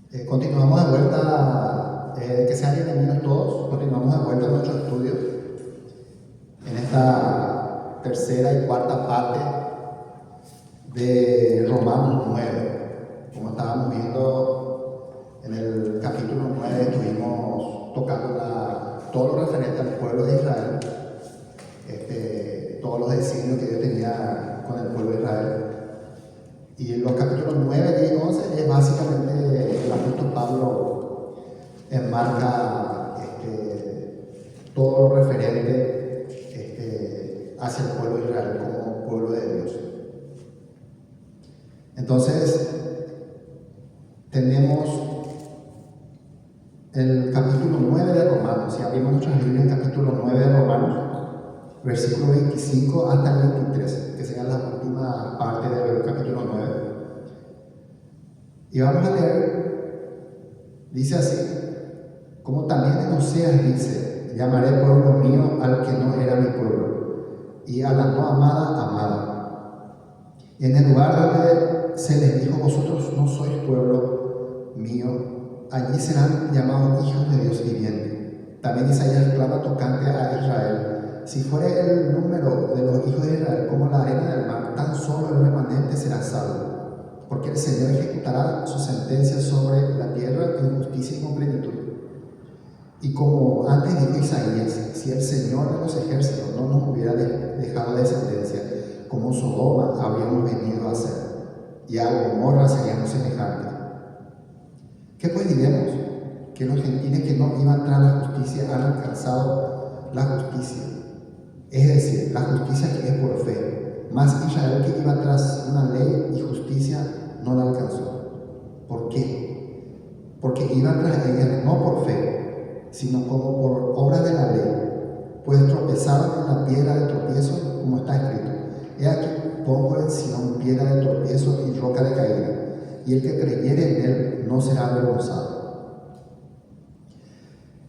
Continuamos de vuelta, que sean bienvenidos todos, continuamos de vuelta en nuestro estudio, en esta tercera y cuarta parte de Romanos 9. Como estábamos viendo en el capítulo 9, estuvimos tocando todo lo referente al pueblo de Israel, todos los designios que Dios tenía con el pueblo de Israel. Y en los capítulos 9, 10 y 11 es básicamente el apóstol Pablo enmarca todo lo referente hacia el pueblo de Israel como pueblo de Dios. Entonces, tenemos el capítulo 9 de Romanos. Si abrimos nuestras Biblias en el capítulo 9 de Romanos, versículo 25 hasta el 23, que sería la última parte del capítulo 9. Y vamos a leer, dice así: como también en Oseas dice, llamaré pueblo mío al que no era mi pueblo, y a la no amada, amada. Y en el lugar donde se les dijo, vosotros no sois pueblo mío, allí serán llamados hijos de Dios viviente. También Isaías clama tocante a Israel: si fuere el número de los hijos de Israel como la arena del mar, tan solo el remanente será salvo. Porque el Señor ejecutará su sentencia sobre la tierra en justicia y con plenitud. Y como antes dijo Isaías, si el Señor de los ejércitos no nos hubiera dejado descendencia, como Sodoma habríamos venido a ser, y a Gomorra seríamos semejantes. ¿Qué pues diremos? Que los gentiles que no iban tras la justicia han alcanzado la justicia, es decir, la justicia que es por fe. Mas Israel, que iba tras una ley y justicia, no la alcanzó. ¿Por qué? Porque iban tras ella no por fe, sino como por obra de la ley, pues tropezaron en la piedra de tropiezo, como está escrito: he aquí pongo en Sión piedra de tropiezo y roca de caída, y el que creyere en él no será avergonzado.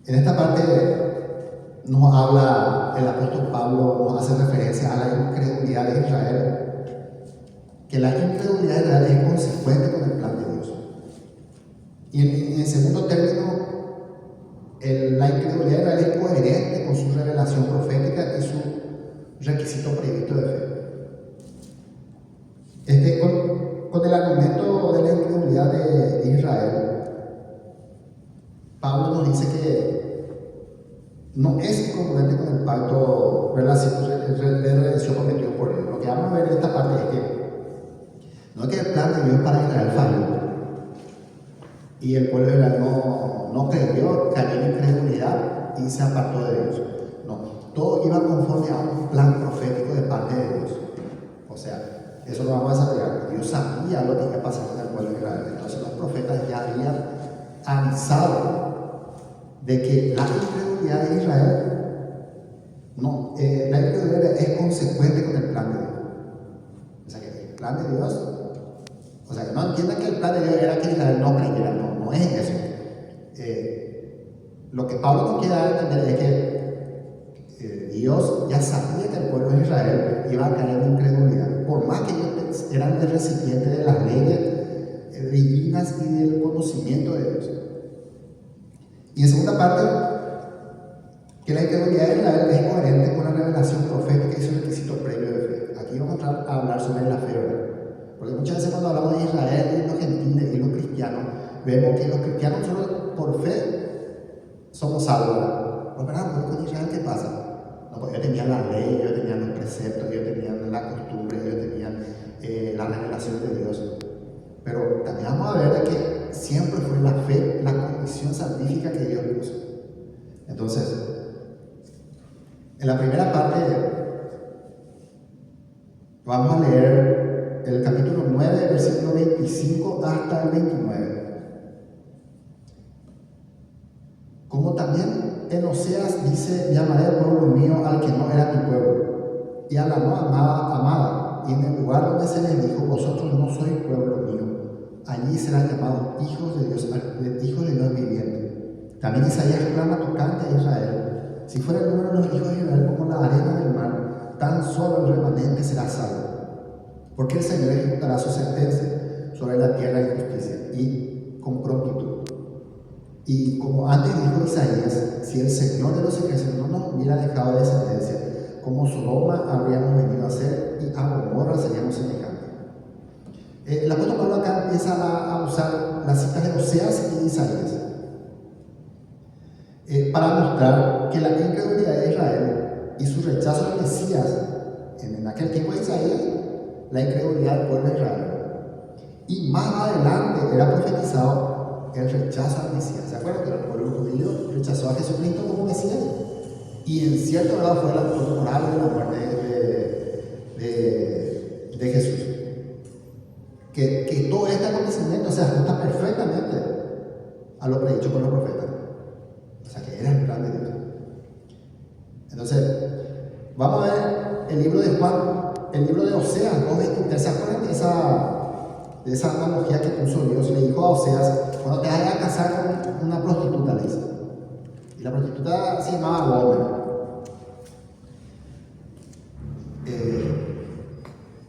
En esta parte nos habla el apóstol Pablo, nos hace referencia a la incredulidad de Israel, que la incredulidad de Israel es consecuente con el plan de Dios. Y en segundo término, la incredulidad de Israel es coherente con su revelación profética y su requisito previsto de fe. Con el argumento de la incredulidad de Israel, Pablo nos dice que no es congruente con el pacto de redención prometido por Dios. Lo que vamos a ver en esta parte es que no es que el plan de Dios para Israel falló y el pueblo de Israel no creyó, cayó en incredulidad y se apartó de Dios. No, todo iba conforme a un plan profético de parte de Dios. O sea, eso lo vamos a desarrollar. Dios sabía lo que iba a pasar con el pueblo de Israel. Entonces los profetas ya habían avisado de que la incredulidad de Israel la incredulidad es consecuente con el plan de Dios. O sea que el plan de Dios, o sea que no entiendan que el plan de Dios era que Israel no creyera, no es eso. Lo que Pablo nos quiere dar a entender es que Dios ya sabía que el pueblo de Israel iba a caer en incredulidad, por más que ellos eran el recipiente de las leyes divinas y del conocimiento de Dios. Y en segunda parte, que la incredulidad de Israel es coherente con la revelación profética y su requisito previo de fe. Aquí vamos a hablar sobre la fe, ¿verdad? Porque muchas veces cuando hablamos de Israel y los gentiles y los cristianos, vemos que los cristianos solo por fe somos salvos, ¿verdad? Pues, ¿verdad? Pues con Israel, ¿qué pasa? No, pues ellos tenían la ley, ellos tenían los preceptos, ellos tenían la costumbre, ellos tenían la revelación de Dios. Pero también vamos a ver de que siempre fue la fe, la condición salvífica que Dios puso. Entonces, en la primera parte vamos a leer el capítulo 9, versículo 25 hasta el 29. Como también en Oseas dice, llamaré pueblo mío al que no era mi pueblo, y a la no amada, amada. Y en el lugar donde se les dijo, vosotros no sois pueblo mío, allí serán llamados hijos de Dios viviente. También Isaías clama tocante a Israel: si fuera el número de los hijos de Israel como la arena del mar, tan solo el remanente será salvo. Porque el Señor ejecutará su sentencia sobre la tierra de justicia y con prontitud. Y como antes dijo Isaías, si el Señor de los ejércitos no nos hubiera dejado descendencia, como Sodoma habríamos venido a ser y a Gomorra seríamos semejantes. El apóstol Pablo acá empieza a usar las citas de Oseas y Isaías para mostrar que la incredulidad de Israel y su rechazo al Mesías en aquel tiempo de Isaías, la incredulidad del pueblo de Israel. Y más adelante era profetizado el rechazo al Mesías. ¿Se acuerdan que el pueblo judío rechazó a Jesucristo como Mesías? Y en cierto grado fue el autor moral de la muerte de Jesús. Que todo este acontecimiento se ajusta perfectamente a lo predicho por los profetas. O sea, que era el plan de Dios. Entonces, vamos a ver el libro de Juan, el libro de Oseas 2:23. ¿Se acuerdan de esa analogía que puso Dios? Le dijo a Oseas: cuando te vayas a casar con una prostituta, le dice. Y la prostituta se llamaba Gomer.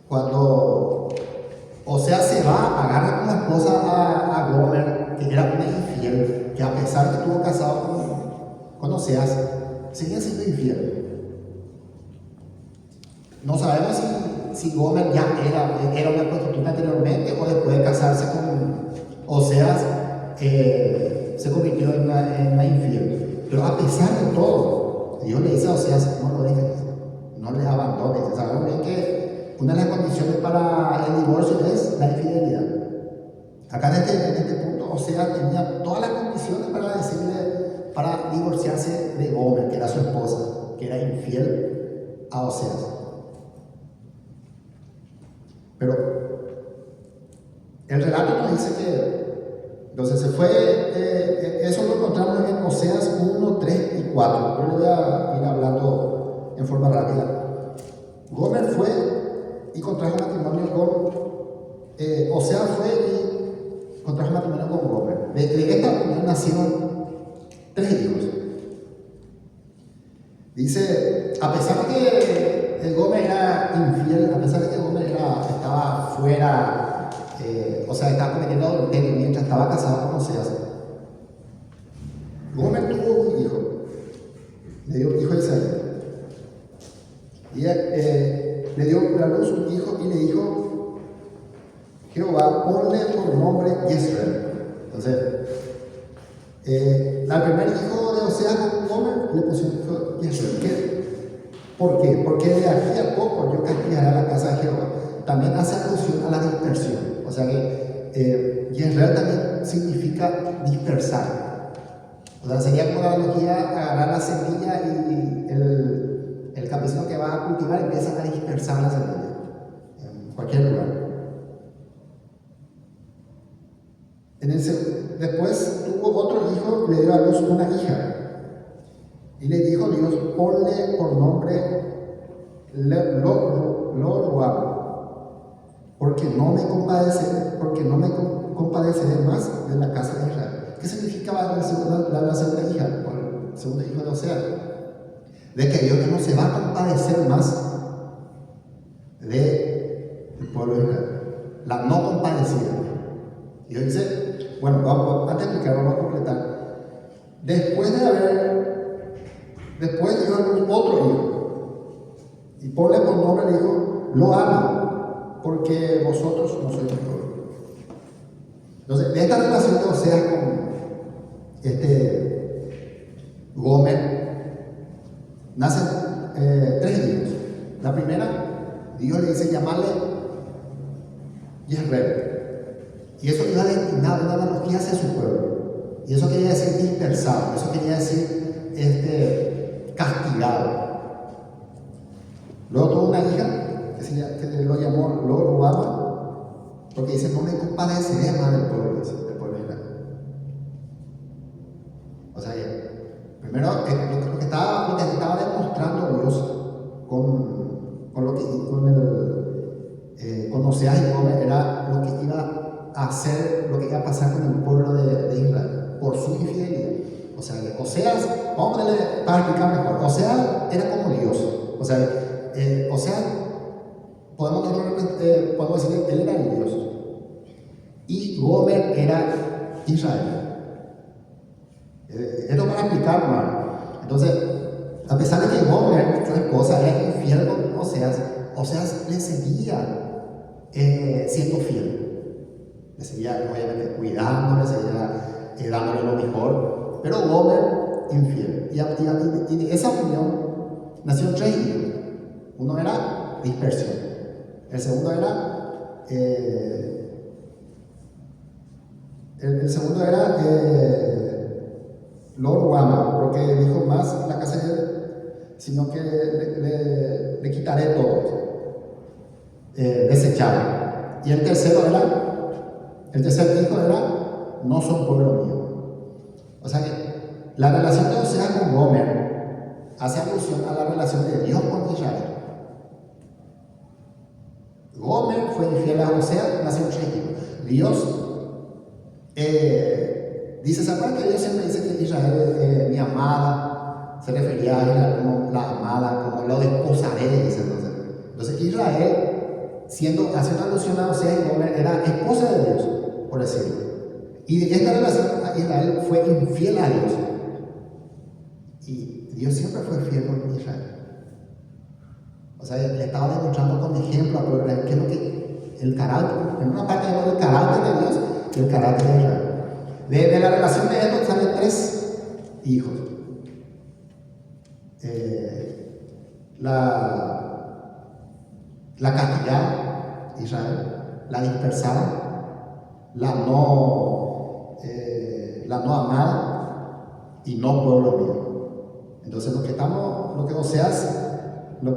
Cuando Oseas se va, agarra como esposa a Gomer, que era una infiel, que a pesar que estuvo casado con Oseas, seguía siendo infiel. No sabemos si Gomer ya era una prostituta anteriormente o después de casarse con Oseas se convirtió en una infiel. Pero a pesar de todo, Dios le dice a Oseas: no lo dejes, no le abandones. Sabemos bien que una de las condiciones para el divorcio es la infidelidad. Acá en este punto Oseas tenía todas las condiciones para divorciarse de Gomer, que era su esposa, que era infiel a Oseas. Pero el relato nos dice que entonces se fue, eso lo encontramos en Oseas 1, 3 y 4. Yo le voy a ir hablando en forma rápida. Gomer fue y contrajo matrimonio con Oseas fue y contrajo matrimonio con Gomer. De esta unión nacieron 3 hijos. Dice, a pesar de que Gomer era infiel, a pesar de que Gomer estaba fuera, estaba cometiendo adulterio mientras estaba casado con Oseas, Gomer tuvo un hijo, le dio un hijo a Isaías. Y le dio a luz un hijo y le dijo: Jehová, ponle por nombre Yisrael. Entonces, al primer hijo de Oseas con Gomer le puso el hijo Yisrael. ¿Por qué? Porque de aquí a poco yo castigaré a la casa de Jehová. También hace alusión a la dispersión. O sea que Yisrael también significa dispersar. O sea, sería como la analogía: agarrar la semilla y el campesino que va a cultivar empieza a dispersar la semilla en cualquier lugar. Después tuvo otro hijo, le dio a luz una hija. Y le dijo Dios: ponle por nombre Lo-Ruam, porque no me compadeceré más de la casa de Israel. ¿Qué significaba la segunda hija, o el segundo hijo de Oseas? De que Dios no se va a compadecer más del pueblo de Israel. La no compadecida. Y Dios dice, bueno, antes de explicar, vamos a completar. Después dio otro hijo. Y ponle por nombre al hijo Lo-Ami, porque vosotros no sois mi pueblo. Entonces, de esta relación de Oseas con Gomer, nacen 3 hijos. La primera, Dios le dice llamarle Yisrael. Y eso iba destinado a una analogía hacia su pueblo. Y eso quería decir dispersado, eso quería decir castigado. Luego tuvo una hija que lo llamó Lo-Ruama, porque dice: no me compadeceré más del pueblo de Israel. O sea, primero lo que estaba demostrando Dios con Oseas y Gomer era lo que iba a hacer, lo que iba a pasar con el pueblo de Israel por su infidelidad. O sea, Oseas, vamos a ponerle para explicar mejor. Oseas era como Dios. O sea, Oseas, podemos decir que él era el Dios. Y Gomer era Israel. Esto para explicar, hermano. Entonces, a pesar de que Gomer, su esposa, era infiel con Oseas le seguía siendo fiel. Le seguía, obviamente, cuidando, le seguía dándole lo mejor. Pero Gomer, infiel. Y de esa unión nació 3 hijos. Uno era dispersión. El segundo era Lord Wama, porque dijo más la casa de él, sino que le quitaré todo, desechado. Y el tercer hijo era, no son pueblo mío. O sea que la relación de Oseas con Gomer hace alusión a la relación de Dios con Israel. Gomer fue infiel a Oseas, nació 3 hijos. Dios dice, ¿se acuerdan que Dios siempre dice que Israel, mi amada, se refería a Israel como la amada, como lo desposaré, dice entonces Israel, haciendo alusión a Oseas y Gomer, era esposa de Dios, por decirlo. Y de esta relación Israel fue infiel a Dios. Y Dios siempre fue fiel con Israel. O sea, le estaba demostrando con ejemplo a pueblo Israel que es lo que el carácter, en una parte del carácter de Dios y el carácter de Israel. De la relación de estos salen 3 hijos. La castigada, Israel, la dispersada, la no amada y no pueblo mío. Entonces lo que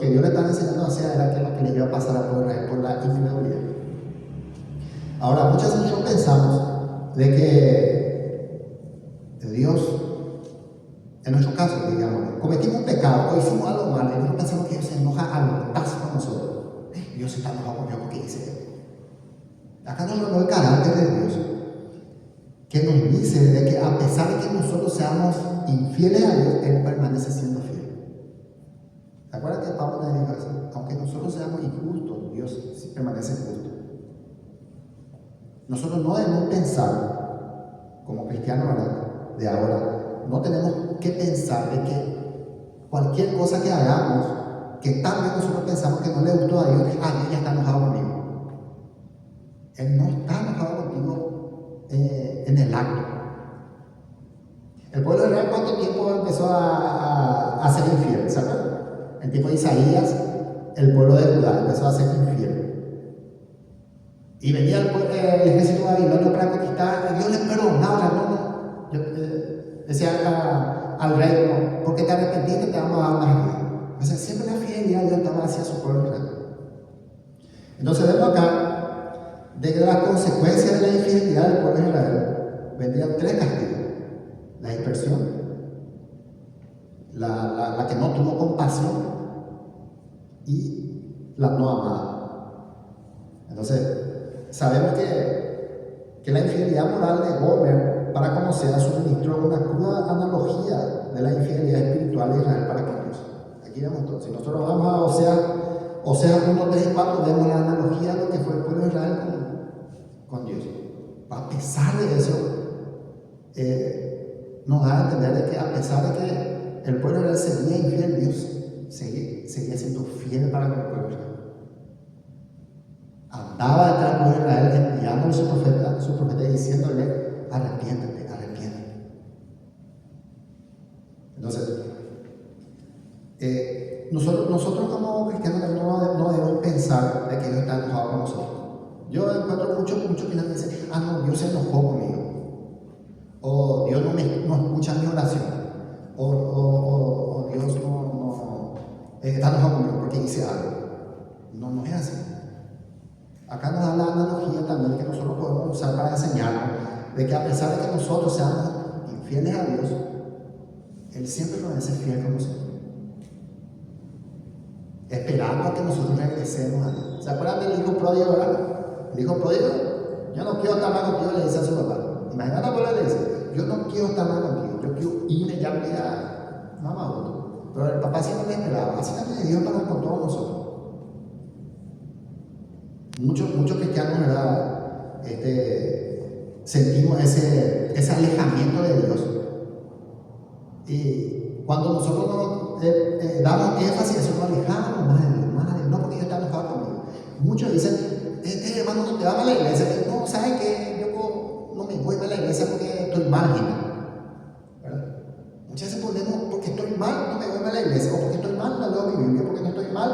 Dios le estaba enseñando a Oseas era que lo que le iba a pasar a pueblo Israel por la infidelidad. Ahora, muchas veces nosotros pensamos de que Dios, en nuestro caso, digamos, cometimos un pecado o hicimos algo malo y nosotros pensamos que Dios se enoja al paso con nosotros. Dios se está enojado conmigo porque hice. Acá nos habló el carácter de Dios, que nos dice de que a pesar de que nosotros seamos infieles a Dios, Él permanece siendo fiel. ¿Se acuerdan que Pablo le dijo eso? Aunque nosotros seamos injustos, Dios sí permanece justo. Nosotros no debemos pensar, como cristianos, ¿verdad?, de ahora, no tenemos que pensar de que cualquier cosa que hagamos, que tal vez nosotros pensamos que no le gustó a Dios, Dios ya está enojado conmigo. Él no está enojado contigo en el acto. El pueblo de Israel, ¿cuánto tiempo empezó a ser infiel? ¿Sabes? En tiempo de Isaías, el pueblo de Judá empezó a ser infiel. Y venía el ejército babilonio para conquistar, y Dios les perdonaba. Decía al rey, no, porque te arrepentiste, te vamos a dar más vida. O sea, siempre la fidelidad de Dios estaba hacia su pueblo Israel. Entonces vemos acá de que las consecuencias de la infidelidad del pueblo de Israel vendrían 3 castigos: la dispersión, la que no tuvo compasión y la no amada. Entonces sabemos que la infidelidad moral de Gomer para con Oseas suministró una cruda analogía de la infidelidad espiritual de Israel para con Dios. Aquí vemos todo. Si nosotros vamos a Oseas 1, 3 y 4, vemos la analogía de lo que fue el pueblo de Israel con Dios. A pesar de eso, nos da a entender de que a pesar de que el pueblo de Israel seguía infiel, Dios seguía siendo fiel para con el pueblo de Israel. Andaba detrás del pueblo de Israel enviándole su profeta y diciéndole: arrepiéntete. Entonces, nosotros como cristianos no debemos pensar de que Dios está enojado con nosotros. Yo encuentro muchos cristianos que dicen: no, Dios se enojó conmigo, o Dios no escucha mi oración, o Dios no está enojado conmigo porque hice algo. No es así. Acá nos da la analogía también que nosotros podemos usar para enseñarnos de que a pesar de que nosotros seamos infieles a Dios, Él siempre permanece fiel con nosotros, esperando a que nosotros regresemos a Dios. ¿Se acuerdan del hijo pródigo, verdad? El hijo pródigo: yo no quiero estar más contigo, le dice a su papá. Imagínate, la abuela le dice: yo no quiero estar más contigo, yo quiero irme ya a mamá otro. Pero el papá siempre le esperaba. Así también Dios para con todos nosotros. Muchos cristianos, ¿verdad?, sentimos ese alejamiento de Dios Y cuando nosotros damos énfasis a eso, nos alejamos más de Dios, no porque Dios está enojado conmigo. Muchos dicen, hermano, no te vas a la iglesia. No, ¿sabes qué? Yo no me voy a la iglesia porque estoy mal, ¿verdad? Muchas veces ponemos, porque estoy mal, no me voy a la iglesia, o porque estoy mal, no leo mi Biblia, porque no estoy mal,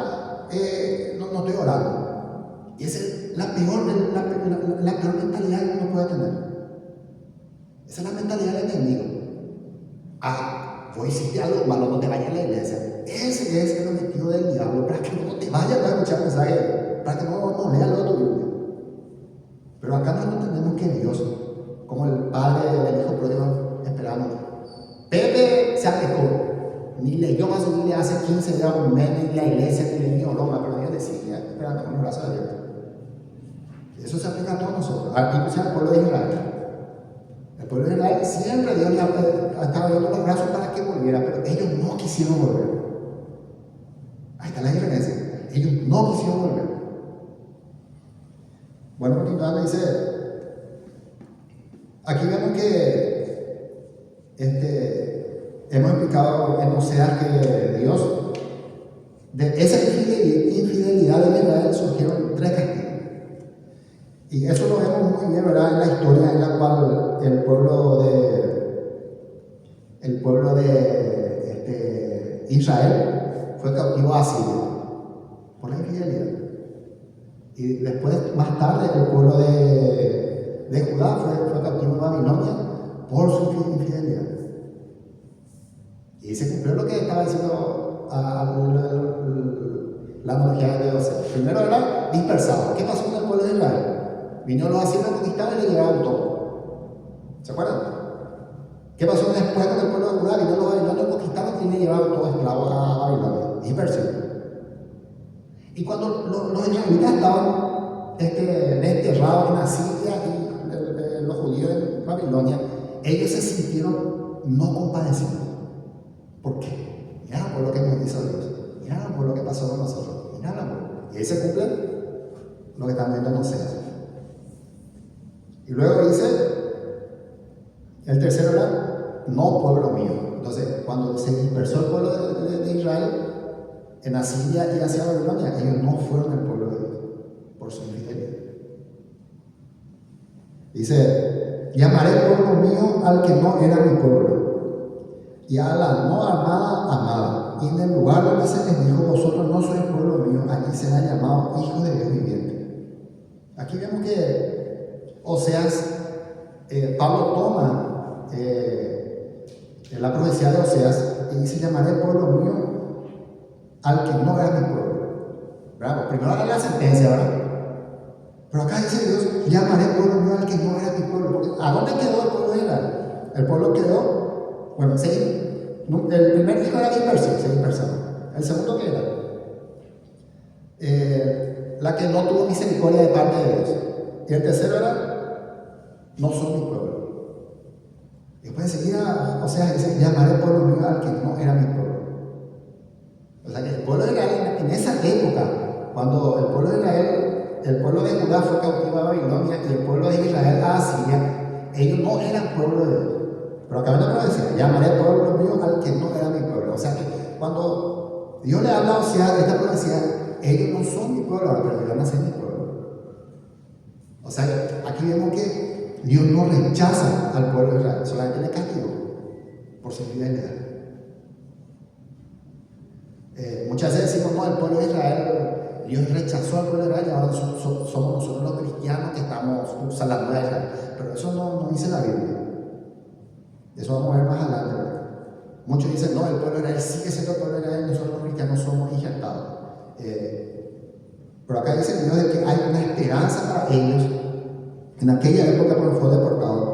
no estoy orando. Y esa es la peor mentalidad que uno puede tener. Esa es la mentalidad del enemigo. Vos hiciste algo malo, no te vayas a la iglesia. Ese es el objetivo del diablo, para que no te vayas a escuchar mensajes, para que no leas lo de tu Biblia. Pero acá no entendemos que Dios, como el padre del hijo pródigo, esperamos. Pepe se alejó, ni leyó más su Biblia hace 15 días, un mes, ni la iglesia, ni leyó Roma, pero Dios decía, esperando con los brazos abiertos. Eso se aplica a todos nosotros, inclusive al pueblo de Israel. El pueblo de Israel siempre Dios le estaba abriendo los brazos para que volviera, pero ellos no quisieron volver. Ahí está la diferencia. Ellos no quisieron volver. Bueno, continuando dice, aquí vemos que hemos explicado en Oseas que Dios, de esa infidelidad de Israel surgieron 3 castigos. Y eso lo vemos muy bien, ¿verdad? En la historia en la cual el pueblo de Israel fue cautivo a Asiria por la infidelidad. Y después, más tarde, el pueblo de Judá fue cautivo en Babilonia por su infidelidad. Y se cumplió lo que estaba diciendo la analogía de Oseas. Primero era dispersado. ¿Qué pasó con el pueblo de Israel? Vinieron los asirios a conquistar y le llevaron todo. ¿Se acuerdan? ¿Qué pasó después con el pueblo de Judá? Vinieron los babilonios, conquistaron y le llevaron todos esclavos a Babilonia. Dispersión. Y cuando los israelitas estaban desterrados en Asiria y los judíos en Babilonia, ellos se sintieron no compadecidos. ¿Por qué? Mirá por lo que nos hizo Dios. Mirá por lo que pasó con nosotros. Mirá por. Y ahí se cumple lo que están viendo en Oseas. Y luego dice, el tercero era, no pueblo mío. Entonces, cuando se dispersó el pueblo de Israel en Asiria y hacia Babilonia, ellos no fueron el pueblo de Dios por su infidelidad. Dice, llamaré pueblo mío al que no era mi pueblo, y a la no amada. Y en el lugar donde se les dijo, vosotros no sois pueblo mío, allí será llamado hijo de Dios viviente. Aquí vemos que Oseas, Pablo toma la profecía de Oseas y dice, llamaré pueblo mío al que no era mi pueblo. ¿Verdad? Primero era la sentencia, ¿verdad? Pero acá dice Dios, llamaré pueblo mío al que no era mi pueblo. Porque ¿a dónde quedó el pueblo de Israel? El pueblo quedó, bueno, el primer hijo era dispersión, se dispersaron. El segundo, ¿qué era? La que no tuvo misericordia de parte de Dios. Y el tercero era, no son mi pueblo. Y después enseguida, o sea, dice, llamaré pueblo mío al que no era mi pueblo. O sea que el pueblo de Israel, en esa época, cuando el pueblo de Israel, el pueblo de Judá fue cautivo a Babilonia y el pueblo de Israel a Asiria, ellos no eran pueblo de Dios. Pero acá viene la profecía, llamaré pueblo mío al que no era mi pueblo. O sea que cuando Dios le habla a Oseas de esta profecía, ellos no son mi pueblo, pero van a ser mi pueblo. O sea, aquí vemos que Dios no rechaza al pueblo de Israel, solamente le castigó por su infidelidad. Muchas veces decimos, no, el pueblo de Israel, Dios rechazó al pueblo de Israel y ahora somos nosotros los cristianos que estamos salando a Israel. Pero eso no dice la Biblia. Eso vamos a ver más adelante, ¿verdad? Muchos dicen, no, el pueblo de Israel sigue siendo el pueblo de Israel, nosotros los cristianos somos injertados. Pero acá dice Dios de que hay una esperanza para ellos en aquella época cuando fue deportado.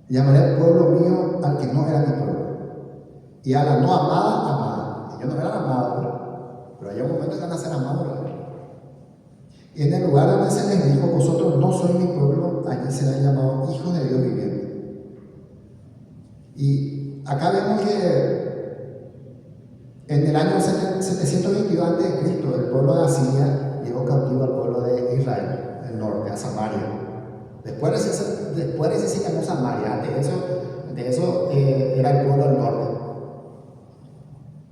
Llamaré pueblo mío al que no era mi pueblo, y a la no amada, amada. Ellos no eran amados, pero hay un momento que van a ser amados, ¿verdad? Y en el lugar donde se les dijo, vosotros no sois mi pueblo, allí serán llamados hijos de Dios viviente. Y acá vemos que en el año 722 a.C., el pueblo de Asiria llevó cautivo al pueblo de Israel, el norte, a Samaria. Después de ese se llamó Samaria. Antes de eso, De eso era el pueblo del norte.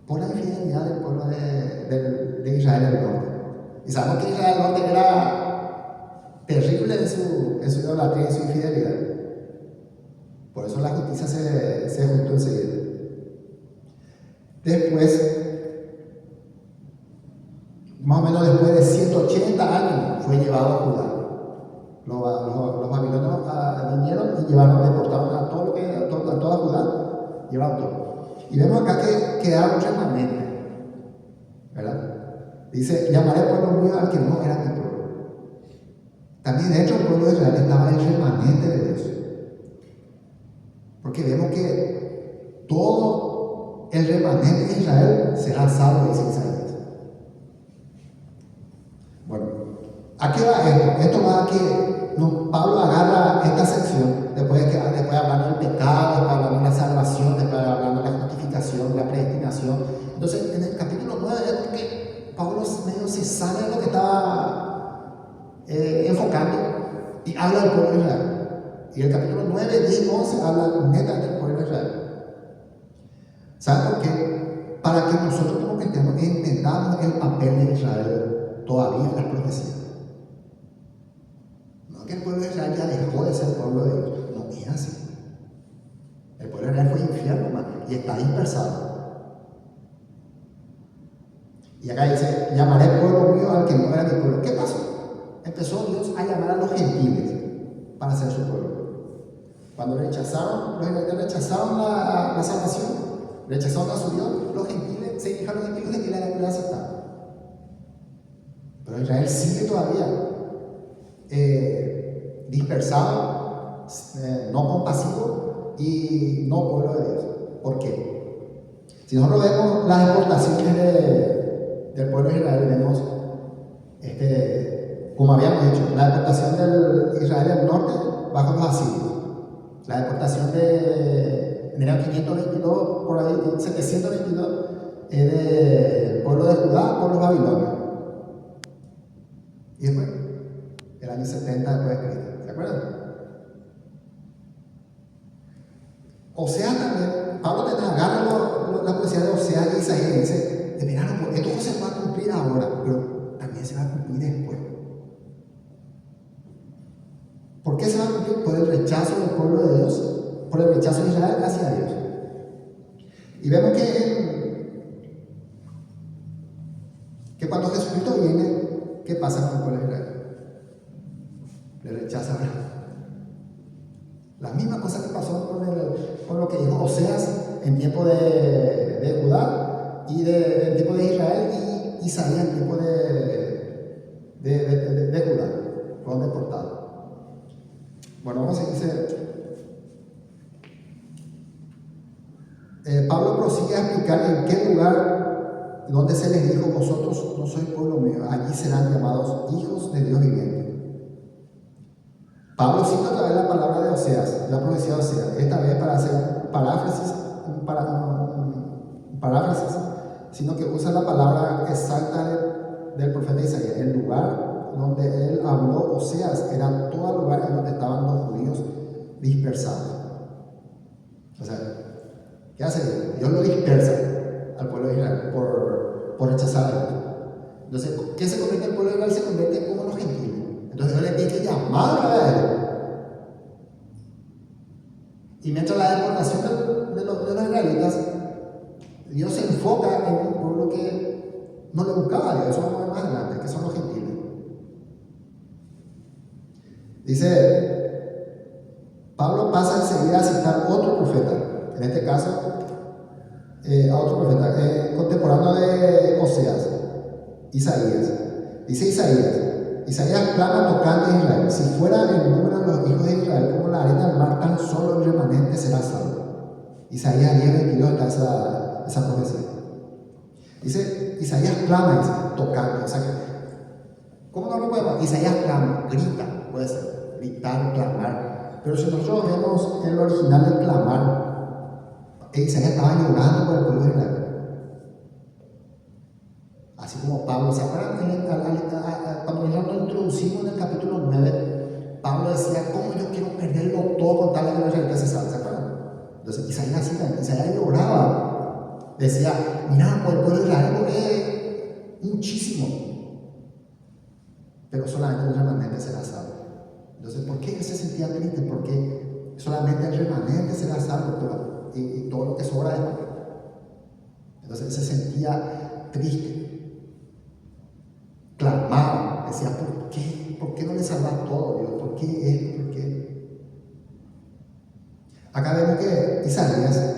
Por la infidelidad del pueblo de Israel del norte. Y sabemos que Israel del norte era terrible en su idolatría y en su infidelidad. Por eso la justicia se ajustó enseguida. Después, más o menos después de 180 años, fue llevado a Judá. Los babilonios vinieron y deportaron a toda Judá, llevaron todo. Y vemos acá que queda un remanente, ¿verdad? Dice, llamaré pueblo mío al que no era mi pueblo. También dentro del pueblo de Israel estaba el remanente de Dios. Porque vemos que todo el remanente de Israel será salvo, dice Isaías. Bueno, ¿a qué va esto? Esto va a que Pablo agarra esta sección, después hablar del pecado, después hablar de la salvación, después hablar de la justificación, la predestinación. Entonces, en el capítulo 9 es porque Pablo medio se sale de lo que estaba enfocando y habla del pueblo de Israel. Y el capítulo 9, 10 y 11 habla netamente del pueblo de Israel. ¿Saben por qué? Para que nosotros como cristianos entendamos el papel de Israel todavía en la profecía. No que el pueblo de Israel ya dejó de ser pueblo de Dios. No es así. El pueblo de Israel fue infierno, hermano, y está dispersado. Y acá dice, llamaré pueblo mío al que no era mi pueblo. ¿Qué pasó? Empezó Dios a llamar a los gentiles para ser su pueblo. Cuando los israelitas rechazaron la salvación, rechazaron a su Dios, los gentiles, se dijeron los gentiles la iban a aceptar. Pero Israel sigue todavía dispersado, no compasivo y no pueblo de Dios. ¿Por qué? Si nosotros vemos las deportaciones del pueblo de Israel, vemos, como habíamos dicho, la deportación del Israel del norte bajo los asirios. La deportación en el año 522, por ahí, 722, es del pueblo de Judá por los babilonios. Y después, el año 70 después de Cristo. ¿Se acuerdan? Oseas también, Pablo te agarra la poesía de Oseas y Isaías y dice, esto no se va a cumplir ahora, pero también se va a cumplir después. ¿Por qué se va a cumplir? Por el rechazo del pueblo de Dios, por el rechazo de Israel hacia Dios. Y vemos que cuando Jesucristo viene, ¿qué pasa con el pueblo de Israel? Le rechaza. La misma cosa que pasó con lo que dijo Oseas en tiempo de Judá y en tiempo de Israel y Isaías en tiempo de Judá. Fueron deportados. Bueno, vamos a dice. Pablo prosigue a explicar en qué lugar donde se les dijo: vosotros no sois pueblo mío, allí serán llamados hijos de Dios viviente. Pablo cita otra vez la palabra de Oseas, la profecía de Oseas, esta vez para hacer un paráfrasis, sino que usa la palabra exacta del profeta Isaías. El lugar donde él habló Oseas era todo el lugar en donde estaban los judíos dispersados. O sea, ¿qué hace Dios? Dios lo dispersa al pueblo de Israel por rechazar a Dios. Entonces, ¿qué se convierte el pueblo de Israel? Se convierte como los gentiles. Entonces Dios le tiene que llamar a él. Y mientras la deportación de los israelitas, Dios se enfoca en un pueblo que no le buscaba a Dios. Eso vamos a ver más adelante, que son los gentiles. Dice, Pablo pasa enseguida a citar otro profeta, en este caso, a otro profeta, contemporáneo de Oseas, Isaías. Dice Isaías clama tocante a Israel: si fuera el número de los hijos de Israel como la arena del mar, tan solo el remanente será salvo. Isaías 10:22 está esa profecía. Dice, Isaías clama, dice, tocante. O sea, ¿cómo no lo podemos? Isaías clama, grita, puede ser, gritar, clamar. Pero si nosotros vemos en lo original de clamar, Isaías estaba llorando por el pueblo de Israel. Así como Pablo, ¿se acuerdan? Cuando nosotros lo introducimos en el capítulo 9, Pablo decía: ¿cómo yo quiero perderlo todo con tal de que los israelitas se salven? ¿Se acuerdan? Entonces Isaías lloraba, decía, mira, por el pueblo de Israel es muchísimo, pero solamente el remanente será salvo. Entonces, ¿por qué él se sentía triste? Porque solamente el remanente será salvo, y todo lo que sobra es para él. Entonces él se sentía triste, clamaba, decía, ¿por qué? ¿Por qué no le salvas todo, Dios? ¿Por qué esto? ¿Por qué? Acá vemos que Isaías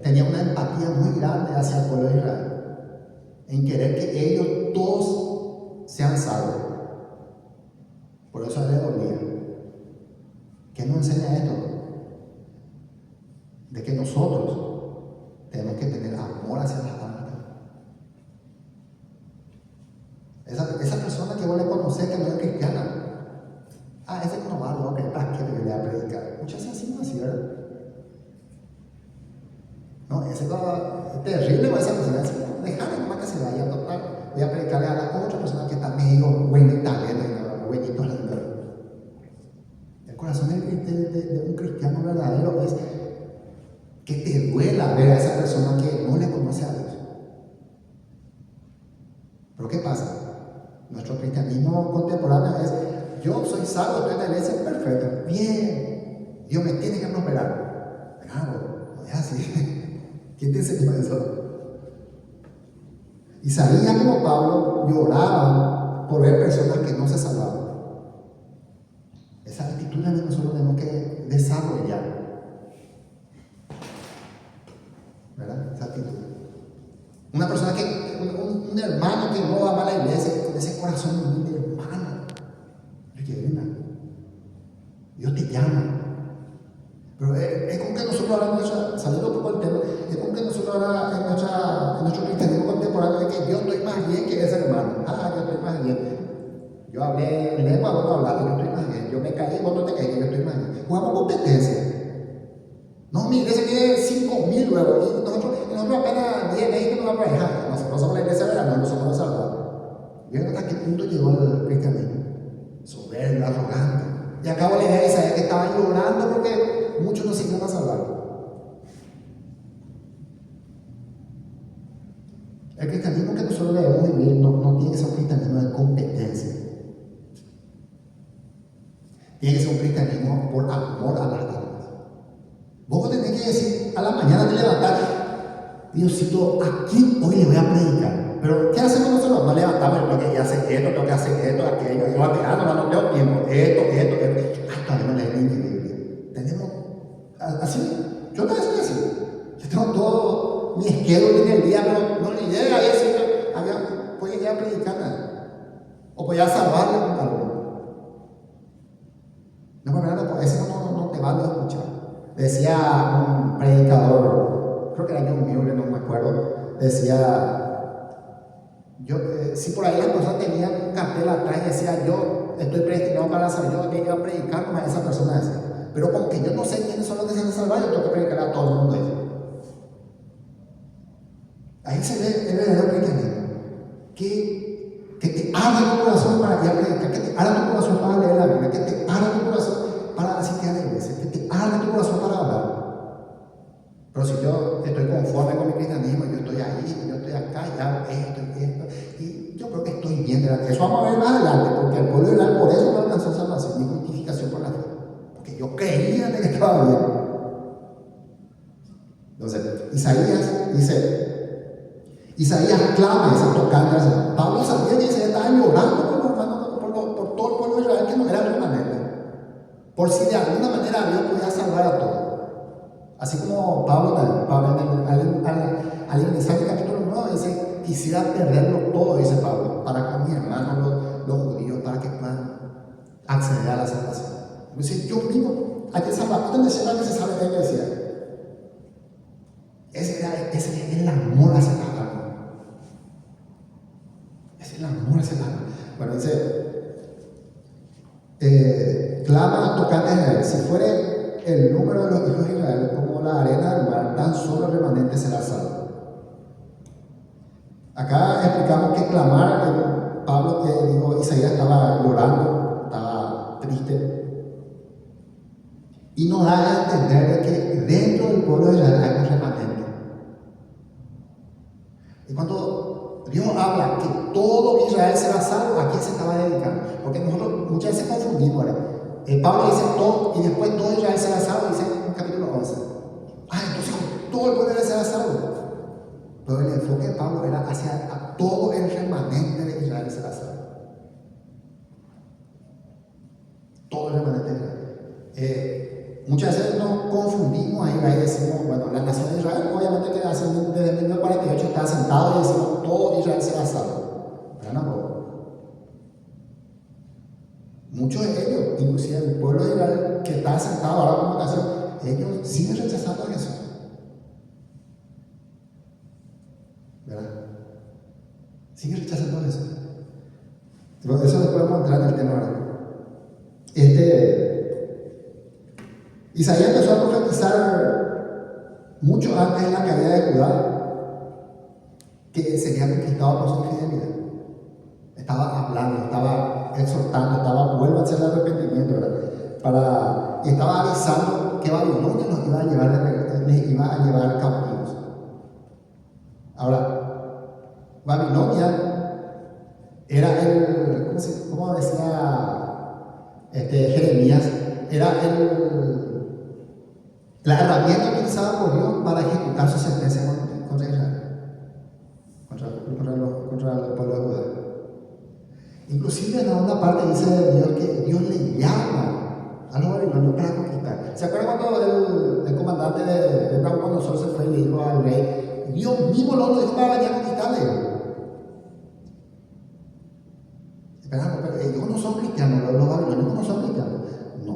tenía una empatía muy grande hacia el pueblo de Israel, en querer que ellos todos sean salvos. Por eso le dolía. ¿Qué nos enseña esto? De que nosotros tenemos que tener amor hacia las almas. Esa persona que vos le conocés que no es cristiana, ese que no va, no, que para qué le voy a predicar. Muchas veces no así, ¿verdad? No, ese es terrible, va a esa persona, déjame nomás que se vaya, total. Voy a predicarle a la otra persona que está medio buenita, buenito. El corazón de un cristiano verdadero es que te duela ver a esa persona que no le conoce a Dios. Pero ¿qué pasa? Nuestro cristianismo contemporáneo es, yo soy salvo, estoy en la iglesia, perfecto, bien, Dios me tiene que prosperar. Bravo, no es así. ¿Quién te enseñó eso? Isaías como Pablo lloraban por ver personas que no se salvaban. Esa actitud que nosotros tenemos que desarrollar. ¿Verdad? Esa actitud. Una persona un hermano que no ama a la iglesia, con ese corazón humilde, hermano, Dios te llama. Pero es como que nosotros ahora, saliendo un poco del tema, es como que nosotros ahora en nuestro cristianismo contemporáneo de que yo estoy más bien que ese hermano. Yo estoy más bien. Yo hablé lengua, vos no hablaste, yo estoy más bien. Yo me caí, vos no te caí, yo estoy más bien. Jugamos competencia. No, mi iglesia tiene 5,000 luego, y nosotros apenas 10, 20 nos vamos a dejar. Nosotros somos la iglesia de la no somos los salvados. ¿Vieron hasta qué punto llegó el cristianismo? Soberbio, arrogante. Y acabo de leer a Isaías que estaba llorando porque muchos no se iban a salvar. El cristianismo que nosotros debemos vivir no tiene que ser un cristianismo de competencia. Tiene que ser un cristianismo por amor a las almas. Vos tenés que decir, a la mañana te levantás, Diosito, ¿a quién hoy le voy a predicar? Pero ¿qué hacemos nosotros? No levantamos, tengo que hacer esto, tengo que hacer esto, aquello, yo no tengo tiempo, esto. Todavía no leí ni Biblia. Tenemos, así, yo no soy así. Yo tengo todo mi schedule en el día, pero no le llega a decir, puede ya predicar nada. O puede ya salvarle con algo. No, ese no te va a escuchar. Decía un predicador, creo que era John Mueller, no me acuerdo, decía, si por ahí las personas tenían un cartel atrás y decía, yo estoy predestinado para salvar, yo tenía que predicar como esa persona decía, pero como que yo no sé quiénes son los que se han salvado, yo tengo que predicar a todo el mundo. Ahí se ve el verdadero cristianismo, que te abra tu corazón para ir a predicar, que te abra tu corazón para leer la Biblia, que te abra tu corazón para asistir a la iglesia, que te abra tu corazón para hablar. Pero si yo estoy conforme con mi cristianismo, yo estoy ahí, yo estoy acá, y hago esto, y yo creo que estoy bien. Eso vamos a ver más adelante, porque el pueblo de Israel por eso no alcanzó salvación, ni justificación por la fe. Porque yo creía de que estaba bien. Entonces, Isaías clama, dice, tocando al Señor. Pablo sabía que Isaías estaba llorando por todo el pueblo de Israel que no era permanente. Por si de alguna manera Dios podía salvar a todos. Así como Pablo al iniciar el capítulo 9 dice, quisiera perderlo todo, dice Pablo, para con mis hermanos los judíos, para que puedan acceder a la salvación. Dice, yo mismo, hay que salvar. ¿Dónde se va que se sabe de él? Decía. Ese es el amor hacia la alma. Es el amor hacia la alma. Bueno, dice, clama tocante a Israel, si fuere el número de los hijos de Israel como la arena del mar, tan solo el remanente será salvo. Acá explicamos que clamar, Isaías estaba llorando, estaba triste. Y nos da a entender de que dentro del pueblo de Israel hay un remanente. Y cuando Dios habla que todo Israel será salvo, ¿a quién se estaba dedicando? Porque nosotros muchas veces confundimos, ¿verdad? Pablo dice todo, y después todo Israel será salvo, dice en capítulo 11. Entonces todo el pueblo de Israel será salvo. Pero el enfoque de Pablo era hacia a todo el remanente de Israel será salvo. Todo el remanente de Israel. Muchas veces nos confundimos ahí y decimos, bueno, la nación de Israel, obviamente que desde 1948 está asentado y decimos, todo Israel será salvo. Pero no. Muchos de ellos, inclusive el pueblo de Israel que está asentado ahora como nación, ellos siguen rechazando a Jesús. ¿Verdad? Siguen rechazando a Jesús. Pero eso les podemos entrar en el tema ahora. Isaías empezó a profetizar mucho antes de la caída de Judá que sería conquistado por su infidelidad. Estaba hablando, estaba exhortando, vuelvan al arrepentimiento, ¿verdad? Y estaba avisando que Babilonia nos iba a llevar cautivos. Ahora, Babilonia era ¿cómo decía Jeremías? Era la herramienta utilizada por Dios para ejecutar su sentencia contra Israel, contra el pueblo de Judá. Inclusive en la segunda parte dice Dios que Dios le llama a los babilonios para conquistar. ¿Se acuerdan cuando el comandante de Nabucodonosor se fue y le dijo al rey, Dios mismo lo dijo para venir a conquistarle? Pero ellos no son cristianos, los babilonios no son cristianos. No.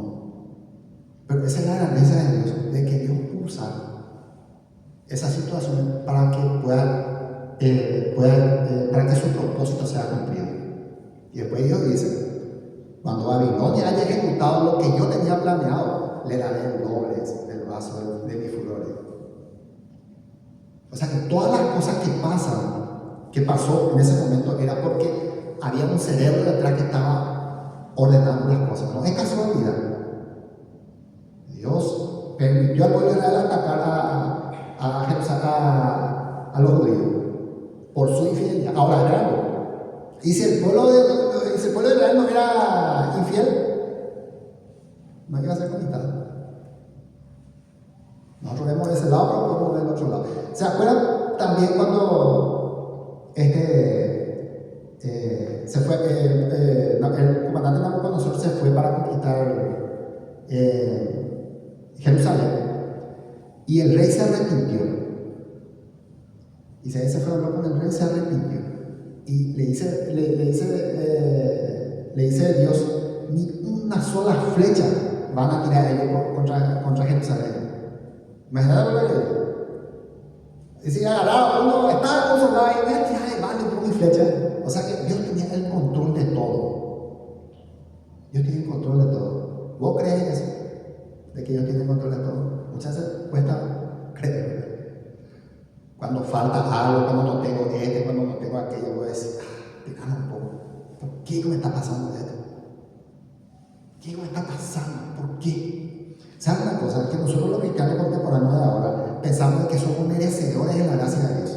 Pero esa es la grandeza de Dios, de que Dios usa esa situación para que para que su propósito sea cumplido. Y después Dios dice, cuando Babilonia haya ejecutado lo que yo tenía planeado, le daré el doble del vaso de mis furores. O sea que todas las cosas que pasó en ese momento era porque había un cerebro detrás que estaba ordenando las cosas. No es casualidad. Dios permitió al pueblo de Israel atacar a los judíos por su infidelidad. Ahora, claro, y si el pueblo de Israel no era infiel, no iba a ser conquistado. Nosotros vemos de ese lado, pero podemos ver del otro lado. ¿Se acuerdan también cuando se fue, el comandante Nabucodonosor se fue para conquistar Jerusalén? Y el rey se arrepintió. Isaías se fue a hablar con el rey, se arrepintió. Y le dice Dios, ni una sola flecha van a tirar ellos contra Jerusalén. Imagínate lo que le digo. Decía, uno estaba con soldado y voy a tirar de bala con mi flecha. O sea que Dios tenía el control de todo. Dios tiene el control de todo. ¿Vos crees eso? De que Dios tiene el control de todo. Muchas veces cuesta creer. Cuando falta algo, cuando no tengo cuando no tengo aquello, voy a decir, espera un poco. ¿Por qué me está pasando esto? ¿Qué me está pasando? ¿Por qué? ¿Saben una cosa? Que nosotros los cristianos contemporáneos de ahora pensamos que somos merecedores de la gracia de Dios.